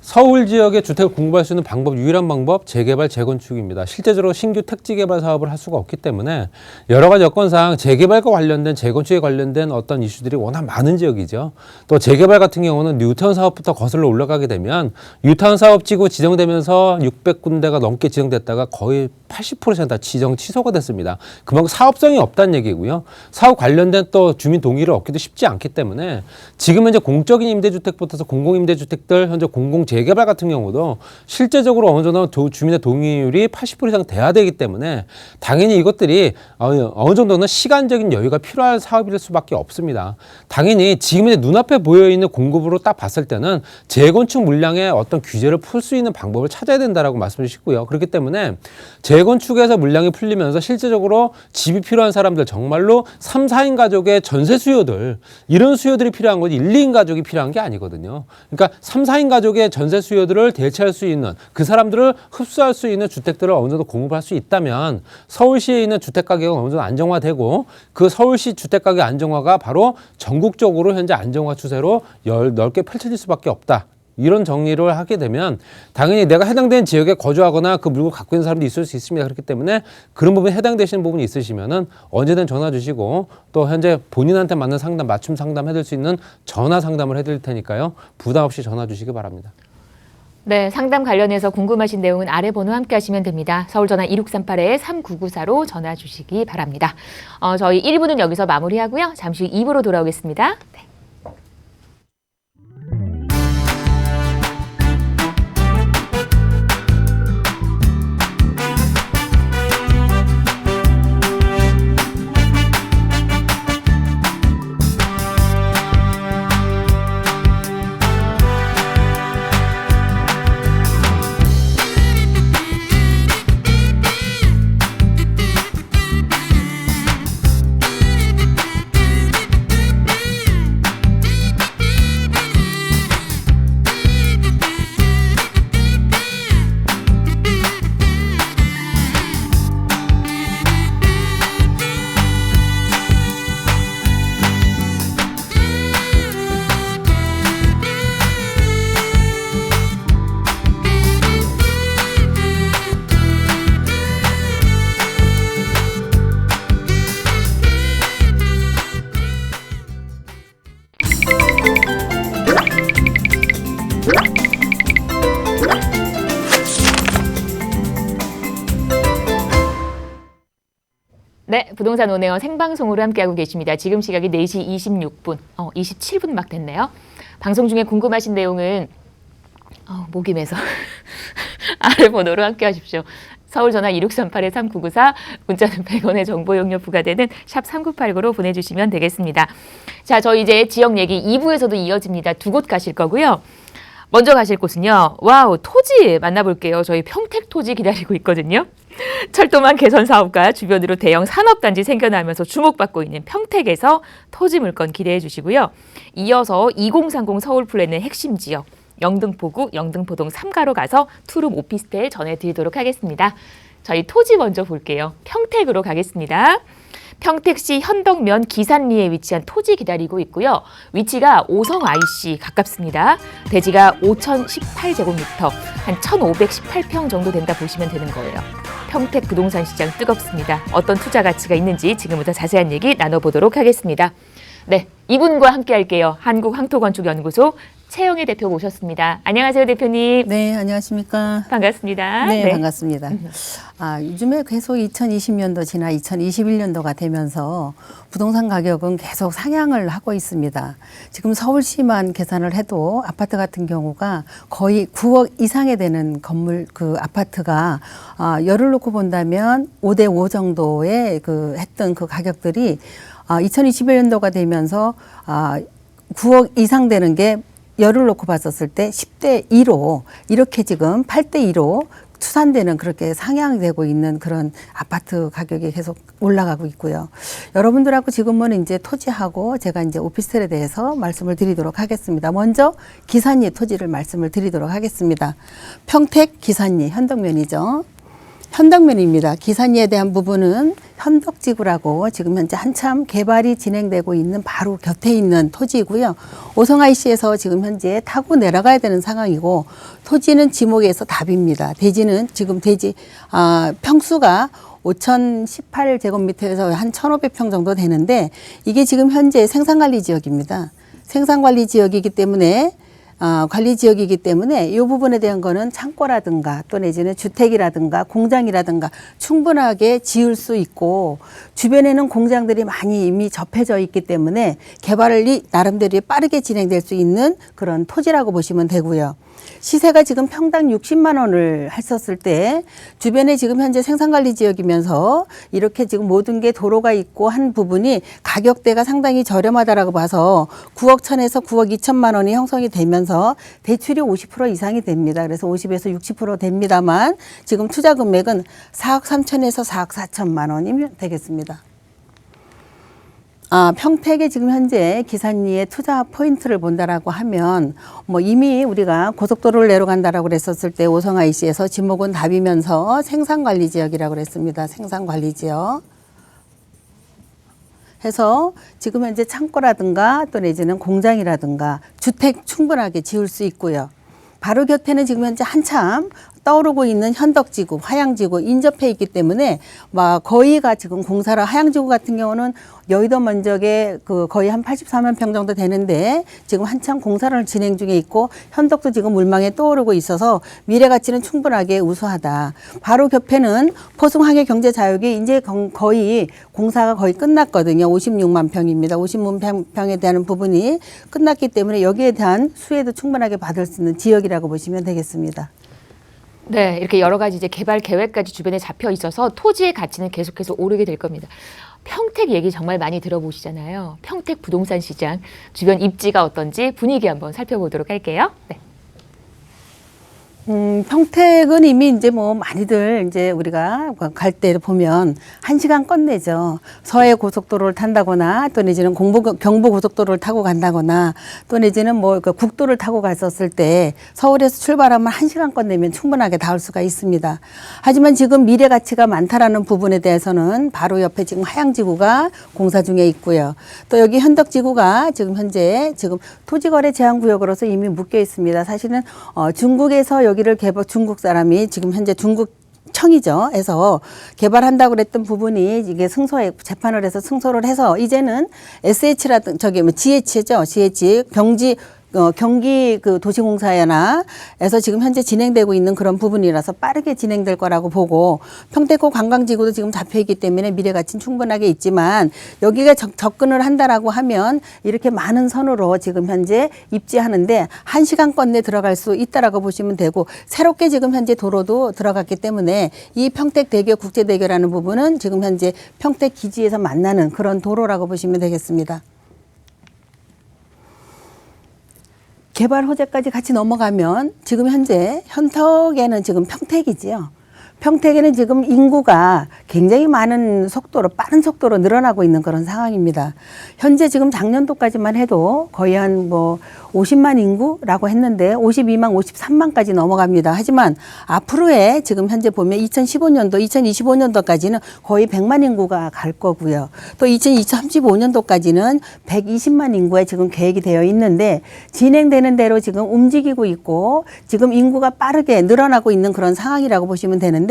서울 지역의 주택을 공급할 수 있는 방법, 유일한 방법, 재개발, 재건축입니다. 실제적으로 신규 택지 개발 사업을 할 수가 없기 때문에 여러 가지 여건상 재개발과 관련된, 재건축에 관련된 어떤 이슈들이 워낙 많은 지역이죠. 또 재개발 같은 경우는 뉴타운 사업부터 거슬러 올라가게 되면 뉴타운 사업지구 지정되면서 600군데가 넘게 지정됐다가 거의 80% 다 지정 취소가 됐습니다. 그만큼 사업성이 없다는 얘기고요. 사업 관련된 또 주민 동의를 얻기도 쉽지 않기 때문에 지금 현재 공적인 임대주택부터 공공임대주택들, 현재 공공 재개발 같은 경우도 실제적으로 어느 정도 주민의 동의율이 80% 이상 돼야 되기 때문에 당연히 이것들이 어느 정도는 시간적인 여유가 필요한 사업일 수밖에 없습니다. 당연히 지금 눈앞에 보여있는 공급으로 딱 봤을 때는 재건축 물량의 어떤 규제를 풀 수 있는 방법을 찾아야 된다라고 말씀을 주시고요. 그렇기 때문에 재건축에서 물량이 풀리면서 실제적으로 집이 필요한 사람들, 정말로 3, 4인 가족의 전세 수요들, 이런 수요들이 필요한 거지 1, 2인 가족이 필요한 게 아니거든요. 그러니까 3, 4인 가족의 전세 수요들을 대체할 수 있는, 그 사람들을 흡수할 수 있는 주택들을 어느 정도 공급할 수 있다면 서울시에 있는 주택 가격은 어느 정도 안정화되고, 그 서울시 주택 가격 안정화가 바로 전국적으로 현재 안정화 추세로 넓게 펼쳐질 수밖에 없다. 이런 정리를 하게 되면 당연히 내가 해당된 지역에 거주하거나 그 물건을 갖고 있는 사람도 있을 수 있습니다. 그렇기 때문에 그런 부분에 해당되시는 부분이 있으시면은 언제든 전화 주시고, 또 현재 본인한테 맞는 상담, 맞춤 상담 해드릴 수 있는 전화 상담을 해드릴 테니까요. 부담 없이 전화 주시기 바랍니다. 네, 상담 관련해서 궁금하신 내용은 아래 번호 함께 하시면 됩니다. 서울 전화 2638-3994로 전화 주시기 바랍니다. 저희 1부는 여기서 마무리하고요. 잠시 후 2부로 돌아오겠습니다. 네. 네, 부동산 온에어 생방송으로 함께하고 계십니다. 지금 시각이 4시 26분, 27분 막 됐네요. 방송 중에 궁금하신 내용은 목이 매서 아래 번호로 함께하십시오. 서울 전화 2638-3994, 문자는 100원의 정보 용료 부과되는 샵 3989로 보내주시면 되겠습니다. 자, 저희 이제 지역 얘기 2부에서도 이어집니다. 두 곳 가실 거고요. 먼저 가실 곳은요. 와우, 토지 만나볼게요. 저희 평택 토지 기다리고 있거든요. 철도망 개선 사업과 주변으로 대형 산업단지 생겨나면서 주목받고 있는 평택에서 토지 물건 기대해 주시고요. 이어서 2030 서울 플랜의 핵심 지역 영등포구 영등포동 3가로 가서 투룸 오피스텔 전해드리도록 하겠습니다. 저희 토지 먼저 볼게요. 평택으로 가겠습니다. 평택시 현덕면 기산리에 위치한 토지 기다리고 있고요. 위치가 오성 IC 가깝습니다. 대지가 5,018제곱미터, 한 1,518평 정도 된다 보시면 되는 거예요. 평택 부동산 시장 뜨겁습니다. 어떤 투자 가치가 있는지 지금부터 자세한 얘기 나눠보도록 하겠습니다. 네, 이분과 함께 할게요. 한국항토건축연구소 최영애 대표 모셨습니다. 안녕하세요, 대표님. 네, 안녕하십니까. 반갑습니다. 네, 반갑습니다. 요즘에 계속 2020년도 지나 2021년도가 되면서 부동산 가격은 계속 상향을 하고 있습니다. 지금 서울시만 계산을 해도 아파트 같은 경우가 거의 9억 이상에 되는 건물, 그 아파트가 열을 놓고 본다면 5대5 정도의 했던 그 가격들이 2021년도가 되면서 9억 이상 되는 게 열을 놓고 봤었을 때 10대2로 이렇게 지금 8대2로 추산되는, 그렇게 상향되고 있는 그런 아파트 가격이 계속 올라가고 있고요. 여러분들하고 지금은 이제 토지하고 제가 이제 오피스텔에 대해서 말씀을 드리도록 하겠습니다. 먼저 기산리 토지를 말씀을 드리도록 하겠습니다. 평택 기산리 현덕면이죠. 현덕면입니다. 기산리에 대한 부분은 현덕지구라고 지금 현재 한참 개발이 진행되고 있는 바로 곁에 있는 토지이고요. 오성 IC에서 지금 현재 타고 내려가야 되는 상황이고 토지는 지목에서 답입니다. 대지는 지금 평수가 5,018제곱미터에서 한 1,500평 정도 되는데 이게 지금 현재 생산관리 지역입니다. 생산관리 지역이기 때문에 관리 지역이기 때문에 이 부분에 대한 거는 창고라든가 또 내지는 주택이라든가 공장이라든가 충분하게 지을 수 있고 주변에는 공장들이 많이 이미 접해져 있기 때문에 개발이 나름대로 빠르게 진행될 수 있는 그런 토지라고 보시면 되고요. 시세가 지금 평당 60만 원을 했었을 때 주변에 지금 현재 생산관리 지역이면서 이렇게 지금 모든 게 도로가 있고 한 부분이 가격대가 상당히 저렴하다라고 봐서 9억 1천에서 9억 2천만 원이 형성이 되면서 대출이 50% 이상이 됩니다. 그래서 50에서 60% 됩니다만 지금 투자 금액은 4억 3천에서 4억 4천만 원이면 되겠습니다. 평택에 지금 현재 기산리의 투자 포인트를 본다라고 하면 뭐 이미 우리가 고속도로를 내려간다라고 그랬었을 때 오성 IC에서 지목은 답이면서 생산관리 지역이라고 그랬습니다. 생산관리 지역. 해서 지금 현재 창고라든가 또 내지는 공장이라든가 주택 충분하게 지을 수 있고요. 바로 곁에는 지금 현재 한참 떠오르고 있는 현덕지구, 화양지구 인접해 있기 때문에 막 거의가 지금 공사를 화양지구 같은 경우는 여의도 면적에 거의 한 84만 평 정도 되는데 지금 한참 공사를 진행 중에 있고 현덕도 지금 물망에 떠오르고 있어서 미래 가치는 충분하게 우수하다. 바로 겹에는 포승항해 경제자유기 이제 거의 공사가 거의 끝났거든요. 56만 평입니다. 56만 평에 대한 부분이 끝났기 때문에 여기에 대한 수혜도 충분하게 받을 수 있는 지역이라고 보시면 되겠습니다. 네, 이렇게 여러 가지 이제 개발 계획까지 주변에 잡혀 있어서 토지의 가치는 계속해서 오르게 될 겁니다. 평택 얘기 정말 많이 들어보시잖아요. 평택 부동산 시장 주변 입지가 어떤지 분위기 한번 살펴보도록 할게요. 네. 평택은 이미 이제 뭐 많이들 이제 우리가 갈 때 보면 1시간 끝내죠. 서해 고속도로를 탄다거나 또 내지는 경부 고속도로를 타고 간다거나 또 내지는 뭐 국도를 타고 갔었을 때 서울에서 출발하면 1시간 끝내면 충분하게 닿을 수가 있습니다. 하지만 지금 미래 가치가 많다라는 부분에 대해서는 바로 옆에 지금 화양지구가 공사 중에 있고요. 또 여기 현덕지구가 지금 현재 토지거래 제한구역으로서 이미 묶여 있습니다. 사실은 중국에서 여기를 중국 사람이 지금 현재 중국 청이죠. 해서 개발한다고 그랬던 부분이 이게 재판을 해서 승소를 해서 이제는 GH죠. GH 경기 도시공사에서 지금 현재 진행되고 있는 그런 부분이라서 빠르게 진행될 거라고 보고 평택호 관광지구도 지금 잡혀있기 때문에 미래 가치는 충분하게 있지만 여기가 접근을 한다라고 하면 이렇게 많은 선으로 지금 현재 입지하는데 1시간권 내 들어갈 수 있다라고 보시면 되고 새롭게 지금 현재 도로도 들어갔기 때문에 이 평택대교 국제대교라는 부분은 지금 현재 평택 기지에서 만나는 그런 도로라고 보시면 되겠습니다. 개발 호재까지 같이 넘어가면 지금 현재 현덕에는 지금 평택이지요. 평택에는 지금 인구가 굉장히 빠른 속도로 늘어나고 있는 그런 상황입니다. 현재 지금 작년도까지만 해도 거의 한 50만 인구라고 했는데 52만, 53만까지 넘어갑니다. 하지만 앞으로의 지금 현재 보면 2025년도까지는 거의 100만 인구가 갈 거고요. 또 2035년도까지는 120만 인구에 지금 계획이 되어 있는데 진행되는 대로 지금 움직이고 있고 지금 인구가 빠르게 늘어나고 있는 그런 상황이라고 보시면 되는데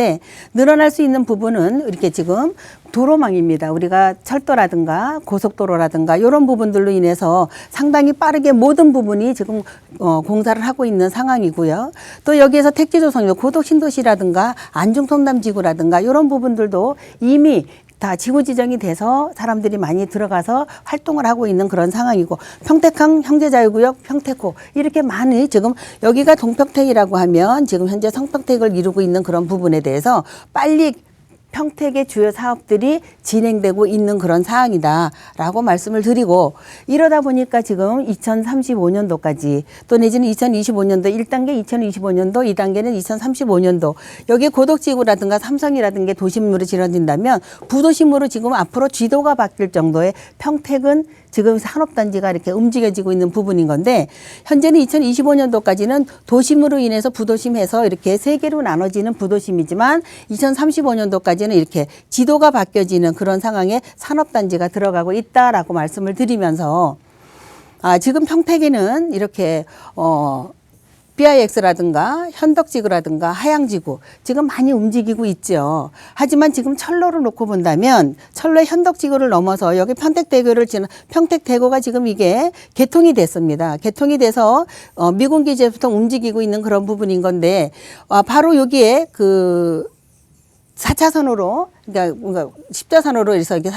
늘어날 수 있는 부분은 이렇게 지금 도로망입니다. 우리가 철도라든가 고속도로라든가 이런 부분들로 인해서 상당히 빠르게 모든 부분이 지금 공사를 하고 있는 상황이고요. 또 여기에서 택지조성료, 고도신도시라든가 안중통담지구라든가 이런 부분들도 이미 다 지구 지정이 돼서 사람들이 많이 들어가서 활동을 하고 있는 그런 상황이고 평택항 형제자유구역 평택호 이렇게 많이 지금 여기가 동평택이라고 하면 지금 현재 성평택을 이루고 있는 그런 부분에 대해서 빨리 평택의 주요 사업들이 진행되고 있는 그런 상황이다라고 말씀을 드리고 이러다 보니까 지금 2035년도까지 또 내지는 2025년도 1단계 2025년도 2단계는 2035년도 여기 고덕지구라든가 삼성이라든가 도심으로 지어진다면 부도심으로 지금 앞으로 지도가 바뀔 정도의 평택은 지금 산업단지가 이렇게 움직여지고 있는 부분인 건데 현재는 2025년도까지는 도심으로 인해서 부도심해서 이렇게 세 개로 나눠지는 부도심이지만 2035년도까지는 이렇게 지도가 바뀌어지는 그런 상황에 산업단지가 들어가고 있다라고 말씀을 드리면서 지금 평택에는 이렇게 BIX라든가 현덕지구라든가 하양지구 지금 많이 움직이고 있죠. 하지만 지금 철로를 놓고 본다면 철로의 현덕지구를 넘어서 여기 평택대교를 지나 평택대교가 지금 이게 개통이 됐습니다. 개통이 돼서 미군 기지부터 움직이고 있는 그런 부분인 건데 바로 여기에 그 4차선으로 그러니까 십자선으로 해서 이렇게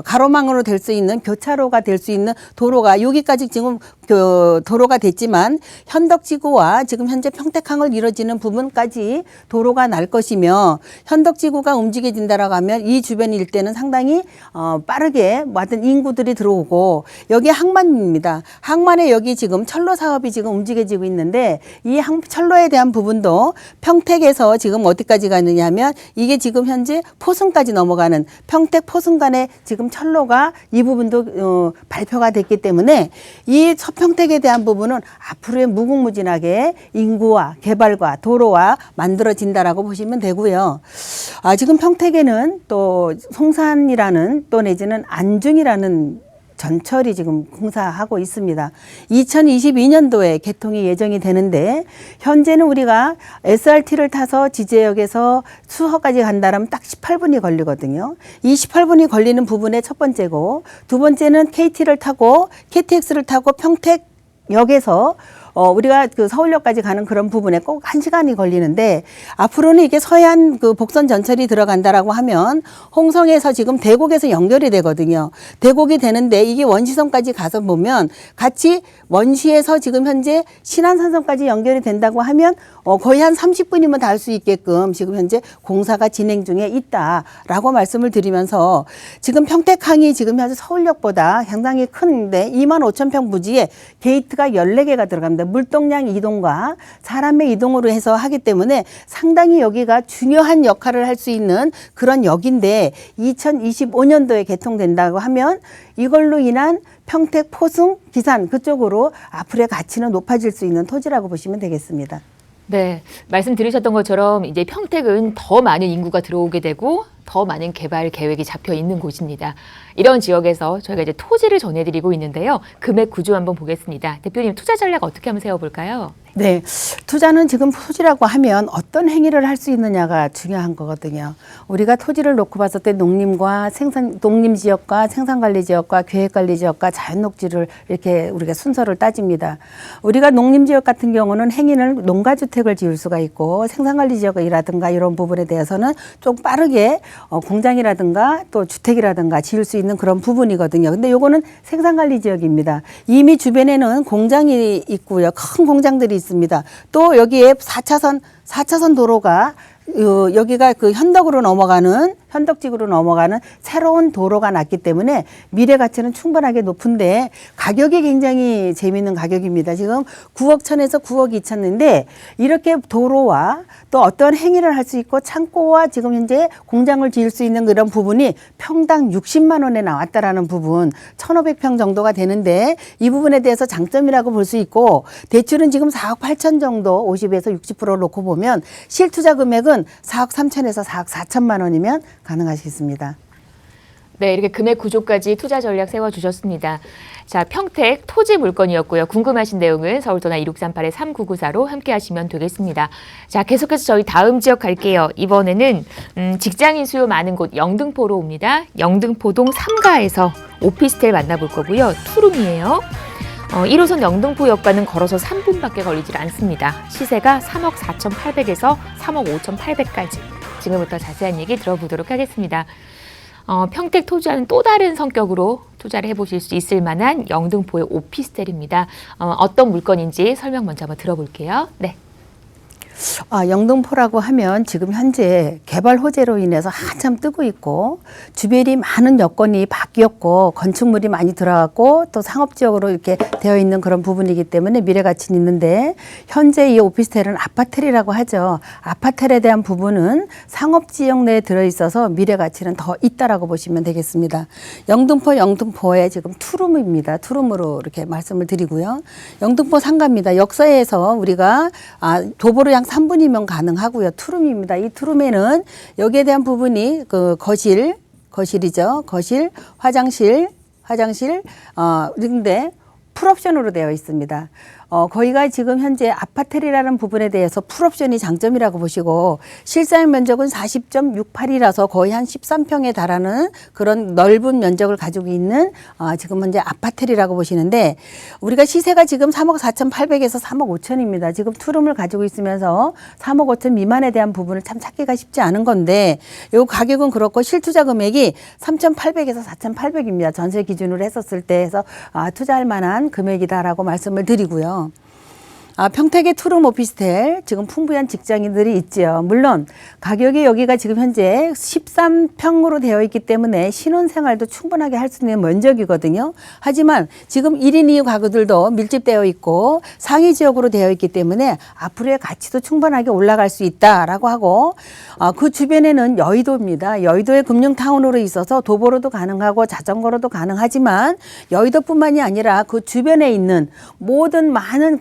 가로망으로 될 수 있는 교차로가 될 수 있는 도로가 여기까지 지금 도로가 됐지만 현덕지구와 지금 현재 평택항을 이뤄지는 부분까지 도로가 날 것이며 현덕지구가 움직여진다라고 하면 이 주변 일대는 상당히 빠르게 하여튼 인구들이 들어오고 여기 항만입니다. 항만에 여기 지금 철로 사업이 지금 움직여지고 있는데 이 철로에 대한 부분도 평택에서 지금 어디까지 가느냐 하면 이게 지금 현재 포승까지 넘어가는 평택 포승 간에 지금 철로가 이 부분도 발표가 됐기 때문에 이 서평택에 대한 부분은 앞으로의 무궁무진하게 인구와 개발과 도로와 만들어진다라고 보시면 되고요. 지금 평택에는 또 송산이라는 또 내지는 안중이라는 전철이 지금 공사하고 있습니다. 2022년도에 개통이 예정이 되는데 현재는 우리가 SRT를 타서 지제역에서 수서까지 간다면 딱 18분이 걸리거든요. 이 18분이 걸리는 부분의 첫 번째고 두 번째는 KT를 타고 KTX를 타고 평택역에서 우리가 그 서울역까지 가는 그런 부분에 꼭 1시간이 걸리는데 앞으로는 이게 서해안 그 복선 전철이 들어간다라고 하면 홍성에서 지금 대곡에서 연결이 되거든요. 대곡이 되는데 이게 원시성까지 가서 보면 같이 원시에서 지금 현재 신안산성까지 연결이 된다고 하면 거의 한 30분이면 닿을 수 있게끔 지금 현재 공사가 진행 중에 있다라고 말씀을 드리면서 지금 평택항이 지금 현재 서울역보다 상당히 큰데 25,000평 부지에 게이트가 14개가 들어갑니다. 물동량 이동과 사람의 이동으로 해서 하기 때문에 상당히 여기가 중요한 역할을 할 수 있는 그런 역인데 2025년도에 개통된다고 하면 이걸로 인한 평택, 포승, 기산 그쪽으로 앞으로의 가치는 높아질 수 있는 토지라고 보시면 되겠습니다. 네, 말씀 들으셨던 것처럼 이제 평택은 더 많은 인구가 들어오게 되고 더 많은 개발 계획이 잡혀 있는 곳입니다. 이런 지역에서 저희가 이제 토지를 전해드리고 있는데요. 금액 구조 한번 보겠습니다. 대표님 투자 전략 어떻게 한번 세워볼까요? 네, 투자는 지금 토지라고 하면 어떤 행위를 할 수 있느냐가 중요한 거거든요. 우리가 토지를 놓고 봤을 때 농림과 농림 지역과 생산관리 지역과 계획관리 지역과 자연녹지를 이렇게 우리가 순서를 따집니다. 우리가 농림 지역 같은 경우는 행위는 농가주택을 지을 수가 있고 생산관리 지역이라든가 이런 부분에 대해서는 좀 빠르게 공장이라든가 또 주택이라든가 지을 수 있는 그런 부분이거든요. 근데 요거는 생산관리 지역입니다. 이미 주변에는 공장이 있고요. 큰 공장들이 있습니다. 또 여기에 4차선 도로가 여기가 그 현덕으로 넘어가는 현덕지구로 넘어가는 새로운 도로가 났기 때문에 미래 가치는 충분하게 높은데 가격이 굉장히 재미있는 가격입니다. 지금 9억 1천에서 9억 2천인데 이렇게 도로와 또 어떤 행위를 할 수 있고 창고와 지금 현재 공장을 지을 수 있는 그런 부분이 평당 60만 원에 나왔다라는 부분 1,500평 정도가 되는데 이 부분에 대해서 장점이라고 볼 수 있고 대출은 지금 4억 8천 정도 50에서 60%를 놓고 보면 실투자 금액은 4억 3천에서 4억 4천만 원이면 가능하시겠습니다. 네, 이렇게 금액 구조까지 투자 전략 세워주셨습니다. 자, 평택 토지 물건이었고요. 궁금하신 내용은 서울전화 2638-3994로 함께 하시면 되겠습니다. 자, 계속해서 저희 다음 지역 갈게요. 이번에는 직장인 수요 많은 곳 영등포로 옵니다. 영등포동 3가에서 오피스텔 만나볼 거고요. 투룸이에요. 1호선 영등포역과는 걸어서 3분밖에 걸리질 않습니다. 시세가 3억 4,800에서 3억 5,800까지. 지금부터 자세한 얘기 들어보도록 하겠습니다. 평택 토지와는 또 다른 성격으로 투자를 해보실 수 있을 만한 영등포의 오피스텔입니다. 어떤 물건인지 설명 먼저 한번 들어볼게요. 네. 영등포라고 하면 지금 현재 개발 호재로 인해서 한참 뜨고 있고 주변이 많은 여건이 바뀌었고 건축물이 많이 들어갔고 또 상업지역으로 이렇게 되어 있는 그런 부분이기 때문에 미래가치는 있는데 현재 이 오피스텔은 아파텔이라고 하죠. 아파텔에 대한 부분은 상업지역 내에 들어있어서 미래가치는 더 있다라고 보시면 되겠습니다. 영등포에 지금 투룸입니다. 투룸으로 이렇게 말씀을 드리고요. 영등포 상가입니다. 역사에서 우리가 도보로 양 3분이면 가능하고요. 투룸입니다. 이 투룸에는 여기에 대한 부분이 그 거실이죠. 거실, 화장실, 근데 풀옵션으로 되어 있습니다. 거기가 지금 현재 아파텔이라는 부분에 대해서 풀옵션이 장점이라고 보시고 실사용 면적은 40.68이라서 거의 한 13평에 달하는 그런 넓은 면적을 가지고 있는 지금 현재 아파텔이라고 보시는데 우리가 시세가 지금 3억 4,800에서 3억 5천입니다. 지금 투룸을 가지고 있으면서 3억 5천 미만에 대한 부분을 참 찾기가 쉽지 않은 건데 요 가격은 그렇고 실투자 금액이 3,800에서 4,800입니다. 전세 기준으로 했었을 때 해서 투자할 만한 금액이다라고 말씀을 드리고요. 평택의 투룸 오피스텔 지금 풍부한 직장인들이 있죠. 물론 가격이 여기가 지금 현재 13평으로 되어 있기 때문에 신혼생활도 충분하게 할 수 있는 면적이거든요. 하지만 지금 1인 2유 가구들도 밀집되어 있고 상위 지역으로 되어 있기 때문에 앞으로의 가치도 충분하게 올라갈 수 있다라고 하고 그 주변에는 여의도입니다. 여의도의 금융타운으로 있어서 도보로도 가능하고 자전거로도 가능하지만 여의도뿐만이 아니라 그 주변에 있는 모든 많은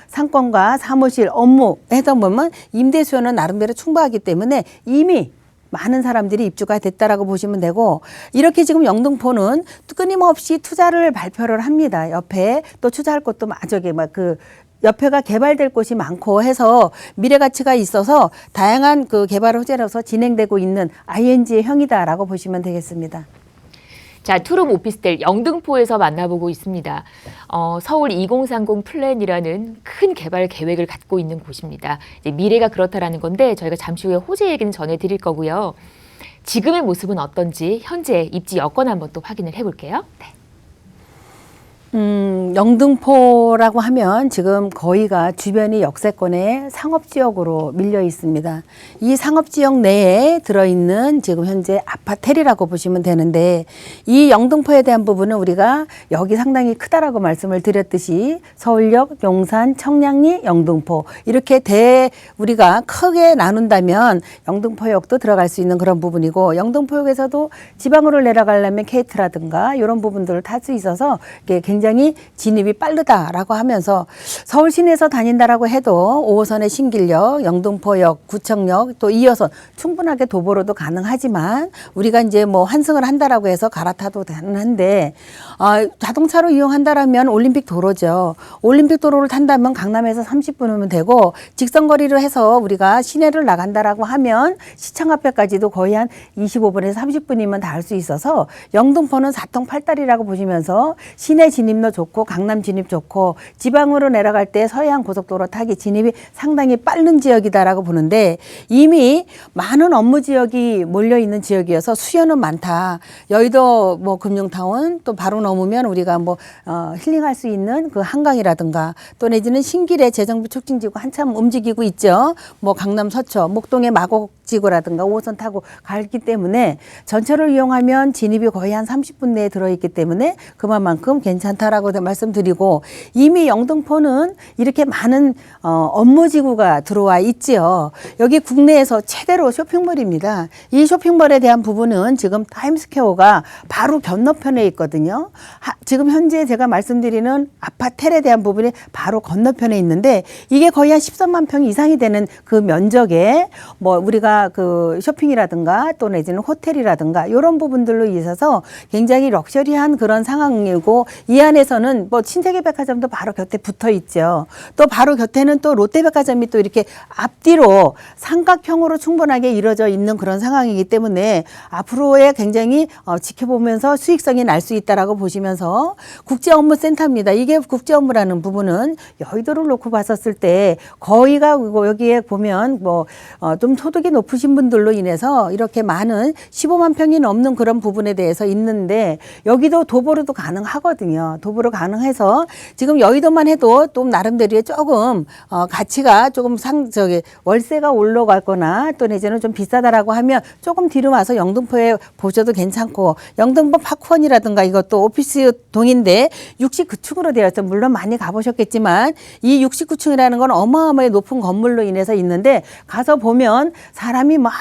상권과 사무실, 업무 해서 보면 임대 수요는 나름대로 충분하기 때문에 이미 많은 사람들이 입주가 됐다라고 보시면 되고 이렇게 지금 영등포는 끊임없이 투자를 발표를 합니다. 옆에 또 투자할 곳도 옆에가 개발될 곳이 많고 해서 미래 가치가 있어서 다양한 그 개발 호재로서 진행되고 있는 ING의 형이다라고 보시면 되겠습니다. 자, 투룸 오피스텔 영등포에서 만나보고 있습니다. 서울 2030 플랜이라는 큰 개발 계획을 갖고 있는 곳입니다. 이제 미래가 그렇다라는 건데 저희가 잠시 후에 호재 얘기는 전해드릴 거고요. 지금의 모습은 어떤지 현재 입지 여건 한번 또 확인을 해볼게요. 네. 영등포라고 하면 지금 거의가 주변이 역세권의 상업지역으로 밀려 있습니다. 이 상업지역 내에 들어있는 지금 현재 아파텔이라고 보시면 되는데 이 영등포에 대한 부분은 우리가 여기 상당히 크다라고 말씀을 드렸듯이 서울역, 용산, 청량리, 영등포 이렇게 우리가 크게 나눈다면 영등포역도 들어갈 수 있는 그런 부분이고 영등포역에서도 지방으로 내려가려면 KT라든가 이런 부분들을 탈 수 있어서 굉장히 진입이 빠르다라고 하면서 서울 시내에서 다닌다라고 해도 5호선의 신길역, 영등포역, 구청역 또 2호선 충분하게 도보로도 가능하지만 우리가 이제 환승을 한다라고 해서 갈아타도 가능한데 자동차로 이용한다라면 올림픽 도로죠. 올림픽 도로를 탄다면 강남에서 30분이면 되고 직선거리로 해서 우리가 시내를 나간다라고 하면 시청 앞에까지도 거의 한 25분에서 30분이면 닿을 수 있어서 영등포는 4통팔다리라고 보시면서 시내 진입로 좋고 강남 진입 좋고 지방으로 내려갈 때 서해안 고속도로 타기 진입이 상당히 빠른 지역이다라고 보는데 이미 많은 업무 지역이 몰려 있는 지역이어서 수요는 많다. 여의도 금융타운 또 바로 넘으면 우리가 힐링할 수 있는 그 한강이라든가 또 내지는 신길의 재정비 촉진지구 한참 움직이고 있죠. 강남 서초, 목동의 마곡지구라든가 5호선 타고 가기 때문에 전철을 이용하면 진입이 거의 한 30분 내에 들어있기 때문에 그만큼 괜찮다라고 말씀드리고 이미 영등포는 이렇게 많은 업무지구가 들어와 있지요. 여기 국내에서 최대로 쇼핑몰입니다. 이 쇼핑몰에 대한 부분은 지금 타임스퀘어가 바로 건너편에 있거든요. 지금 현재 제가 말씀드리는 아파텔에 대한 부분이 바로 건너편에 있는데 이게 거의 한 13만 평 이상이 되는 그 면적에 우리가 그 쇼핑이라든가 또 내지는 호텔이라든가 이런 부분들로 있어서 굉장히 럭셔리한 그런 상황이고 이 안에서는 신세계백화점도 바로 곁에 붙어 있죠. 또 바로 곁에는 또 롯데백화점이 또 이렇게 앞뒤로 삼각형으로 충분하게 이루어져 있는 그런 상황이기 때문에 앞으로의 굉장히 지켜보면서 수익성이 날 수 있다라고 보시면서 국제업무센터입니다. 이게 국제업무라는 부분은 여의도를 놓고 봤었을 때 거의가 여기에 보면 좀 소득이 높은 높으신 분들로 인해서 이렇게 많은 15만 평이 넘는 그런 부분에 대해서 있는데 여기도 도보로도 가능하거든요. 도보로 가능해서 지금 여의도만 해도 또 나름대로의 조금 가치가 조금 월세가 올라가거나 또 내지는 좀 비싸다라고 하면 조금 뒤로 와서 영등포에 보셔도 괜찮고 영등포 파크원이라든가 이것도 오피스 동인데 69층으로 되어 있죠. 물론 많이 가보셨겠지만 이 69층이라는 건 어마어마하게 높은 건물로 인해서 있는데 가서 보면 사람이 막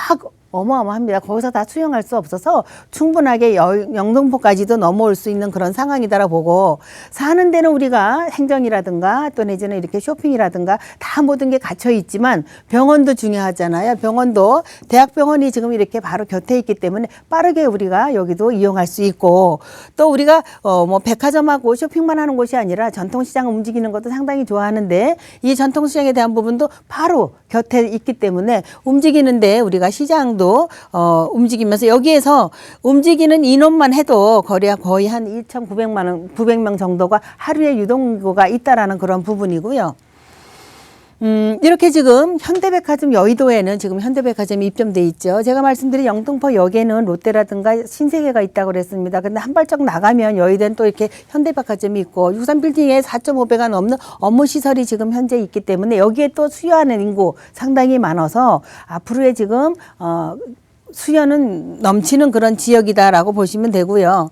어마어마합니다. 거기서 다 수용할 수 없어서 충분하게 영등포까지도 넘어올 수 있는 그런 상황이다라 보고 사는 데는 우리가 행정이라든가 또 내지는 이렇게 쇼핑이라든가 다 모든 게 갇혀 있지만 병원도 중요하잖아요. 병원도 대학병원이 지금 이렇게 바로 곁에 있기 때문에 빠르게 우리가 여기도 이용할 수 있고 또 우리가 뭐 백화점하고 쇼핑만 하는 곳이 아니라 전통시장을 움직이는 것도 상당히 좋아하는데 이 전통시장에 대한 부분도 바로 곁에 있기 때문에 움직이는데 우리가 시장 움직이면서 여기에서 움직이는 인원만 해도 거리가 거의 한 900명 정도가 하루에 유동인구가 있다라는 그런 부분이고요. 이렇게 지금 현대백화점 여의도에는 지금 현대백화점이 입점돼 있죠. 제가 말씀드린 영등포역에는 롯데라든가 신세계가 있다고 그랬습니다. 근데 한 발짝 나가면 여의도는 또 이렇게 현대백화점이 있고 63빌딩에 4.5배가 넘는 업무시설이 지금 현재 있기 때문에 여기에 또 수요하는 인구 상당히 많아서 앞으로의 지금 수요는 넘치는 그런 지역이다라고 보시면 되고요.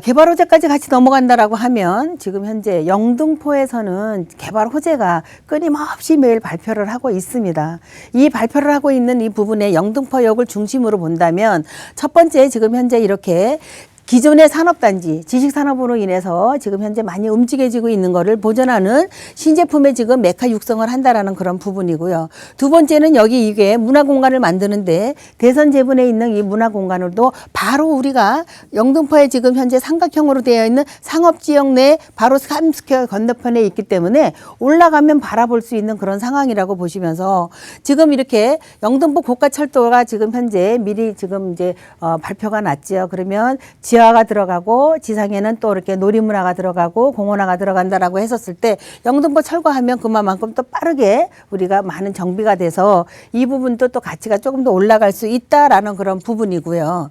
개발 호재까지 같이 넘어간다라고 하면 지금 현재 영등포에서는 개발 호재가 끊임없이 매일 발표를 하고 있습니다. 이 발표를 하고 있는 이 부분에 영등포역을 중심으로 본다면 첫 번째 지금 현재 이렇게 기존의 산업단지, 지식산업으로 인해서 지금 현재 많이 움직여지고 있는 거를 보존하는 신제품의 지금 메카 육성을 한다라는 그런 부분이고요. 두 번째는 여기 이게 문화공간을 만드는데 대선제분에 있는 이 문화공간으로도 바로 우리가 영등포에 지금 현재 삼각형으로 되어 있는 상업지역 내 바로 타임스퀘어 건너편에 있기 때문에 올라가면 바라볼 수 있는 그런 상황이라고 보시면서 지금 이렇게 영등포 고가철도가 지금 현재 미리 지금 이제 발표가 났죠. 그러면 지하가 들어가고 지상에는 또 이렇게 놀이문화가 들어가고 공원화가 들어간다라고 했었을 때 영등포 철거하면 그만큼 또 빠르게 우리가 많은 정비가 돼서 이 부분도 또 가치가 조금 더 올라갈 수 있다라는 그런 부분이고요.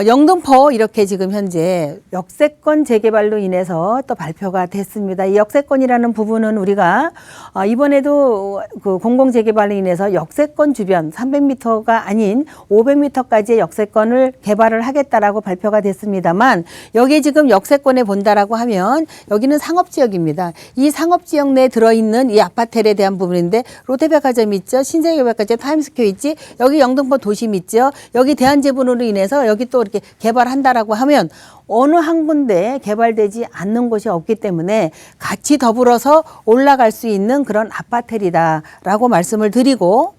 영등포 이렇게 지금 현재 역세권 재개발로 인해서 또 발표가 됐습니다. 이 역세권이라는 부분은 우리가 이번에도 그 공공재개발로 인해서 역세권 주변 300m가 아닌 500m까지의 역세권을 개발을 하겠다라고 발표가 됐습니다만 여기 지금 역세권에 본다라고 하면 여기는 상업지역입니다. 이 상업지역 내에 들어있는 이 아파트에 대한 부분인데 롯데백화점 있죠. 신세계백화점 타임스퀘어 있지. 여기 영등포 도심 있죠. 여기 대한제분으로 인해서 여기 또 이렇게 개발한다라고 하면 어느 한 군데 개발되지 않는 곳이 없기 때문에 같이 더불어서 올라갈 수 있는 그런 아파트이다라고 말씀을 드리고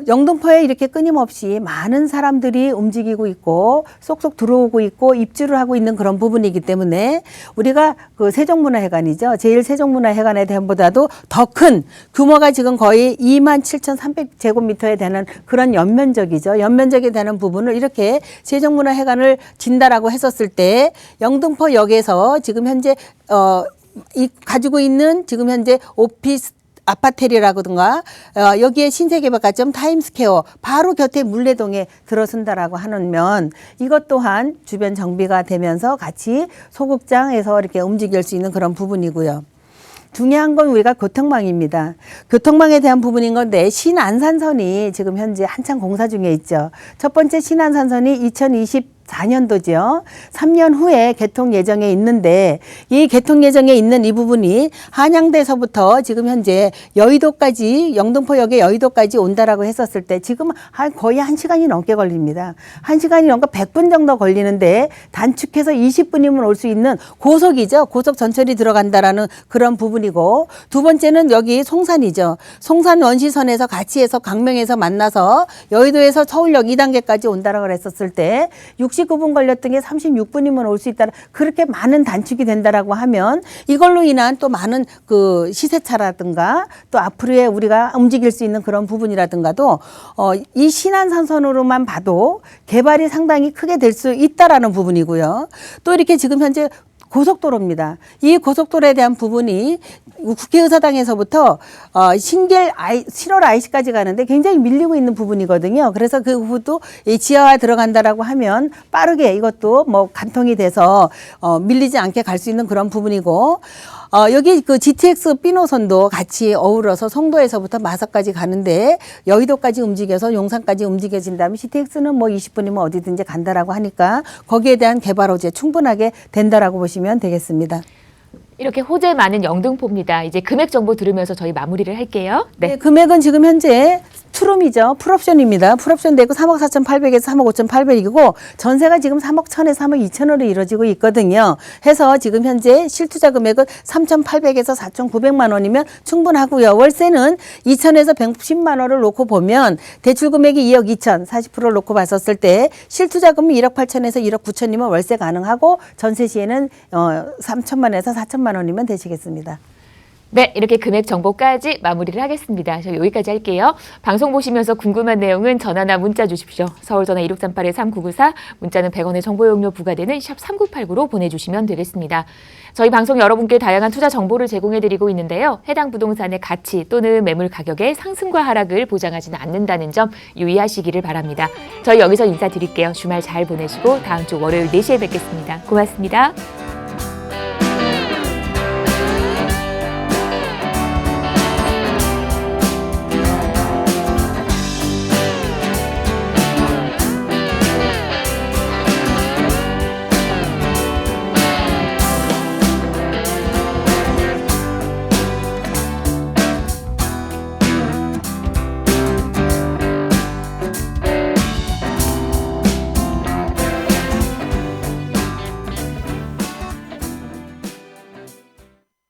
영등포에 이렇게 끊임없이 많은 사람들이 움직이고 있고 쏙쏙 들어오고 있고 입주를 하고 있는 그런 부분이기 때문에 우리가 그 세종문화회관이죠. 제1세종문화회관에 대한보다도 더 큰 규모가 지금 거의 27,300제곱미터에 되는 그런 연면적이죠. 연면적에 되는 부분을 이렇게 세종문화회관을 진다라고 했었을 때 영등포역에서 지금 현재 가지고 있는 지금 현재 오피스 아파텔이라든가 여기에 신세계백화점 타임스퀘어 바로 곁에 물레동에 들어선다라고 하는 면 이것 또한 주변 정비가 되면서 같이 소극장에서 이렇게 움직일 수 있는 그런 부분이고요. 중요한 건 우리가 교통망입니다. 교통망에 대한 부분인 건데 신안산선이 지금 현재 한창 공사 중에 있죠. 첫 번째 신안산선이 2024년도죠. 3년 후에 개통 예정에 있는데 이 개통 예정에 있는 이 부분이 한양대에서부터 지금 현재 여의도까지 영등포역의 여의도까지 온다라고 했었을 때 지금 거의 1시간이 넘게 걸립니다. 1시간이 넘게 100분 정도 걸리는데 단축해서 20분이면 올 수 있는 고속이죠. 고속 전철이 들어간다라는 그런 부분이고 두 번째는 여기 송산이죠. 송산 원시선에서 같이 해서 강명에서 만나서 여의도에서 서울역 2단계까지 온다라고 했었을 때 69분 걸렸던 게 36분이면 올 수 있다. 그렇게 많은 단축이 된다라고 하면 이걸로 인한 또 많은 그 시세차라든가 또 앞으로의 우리가 움직일 수 있는 그런 부분이라든가도 이 신안산선으로만 봐도 개발이 상당히 크게 될 수 있다라는 부분이고요. 또 이렇게 지금 현재 고속도로입니다. 이 고속도로에 대한 부분이 국회의사당에서부터 신길 7월 IC까지 가는데 굉장히 밀리고 있는 부분이거든요. 그래서 그 부분도 이 지하화 들어간다라고 하면 빠르게 이것도 뭐 간통이 돼서 밀리지 않게 갈 수 있는 그런 부분이고, 여기 그 GTX B 노선도 같이 어우러서 송도에서부터 마석까지 가는데 여의도까지 움직여서 용산까지 움직여진다면 GTX는 뭐 20분이면 어디든지 간다라고 하니까 거기에 대한 개발 호재 충분하게 된다라고 보시면 되겠습니다. 이렇게 호재 많은 영등포입니다. 이제 금액 정보 들으면서 저희 마무리를 할게요. 네, 금액은 지금 현재 투룸이죠. 풀옵션입니다. 풀옵션 되고 3억 4,800에서 3억 5,800이고 전세가 지금 3억 1,000에서 3억 2천으로 이루어지고 있거든요. 해서 지금 현재 실투자 금액은 3,800에서 4,900만 원이면 충분하고요. 월세는 2,000에서 110만 원을 놓고 보면 대출 금액이 2억 2천, 40%를 놓고 봤었을 때 실투자금이 1억 8천에서 1억 9천이면 월세 가능하고 전세 시에는 3천만에서 4천만 원이면 되시겠습니다. 네, 이렇게 금액 정보까지 마무리를 하겠습니다. 저 여기까지 할게요. 방송 보시면서 궁금한 내용은 전화나 문자 주십시오. 서울전화 1638-3994, 문자는 100원의 정보 용료 부과되는 샵 3989로 보내주시면 되겠습니다. 저희 방송 여러분께 다양한 투자 정보를 제공해드리고 있는데요. 해당 부동산의 가치 또는 매물 가격의 상승과 하락을 보장하지는 않는다는 점 유의하시기를 바랍니다. 저희 여기서 인사드릴게요. 주말 잘 보내시고 다음 주 월요일 4시에 뵙겠습니다. 고맙습니다.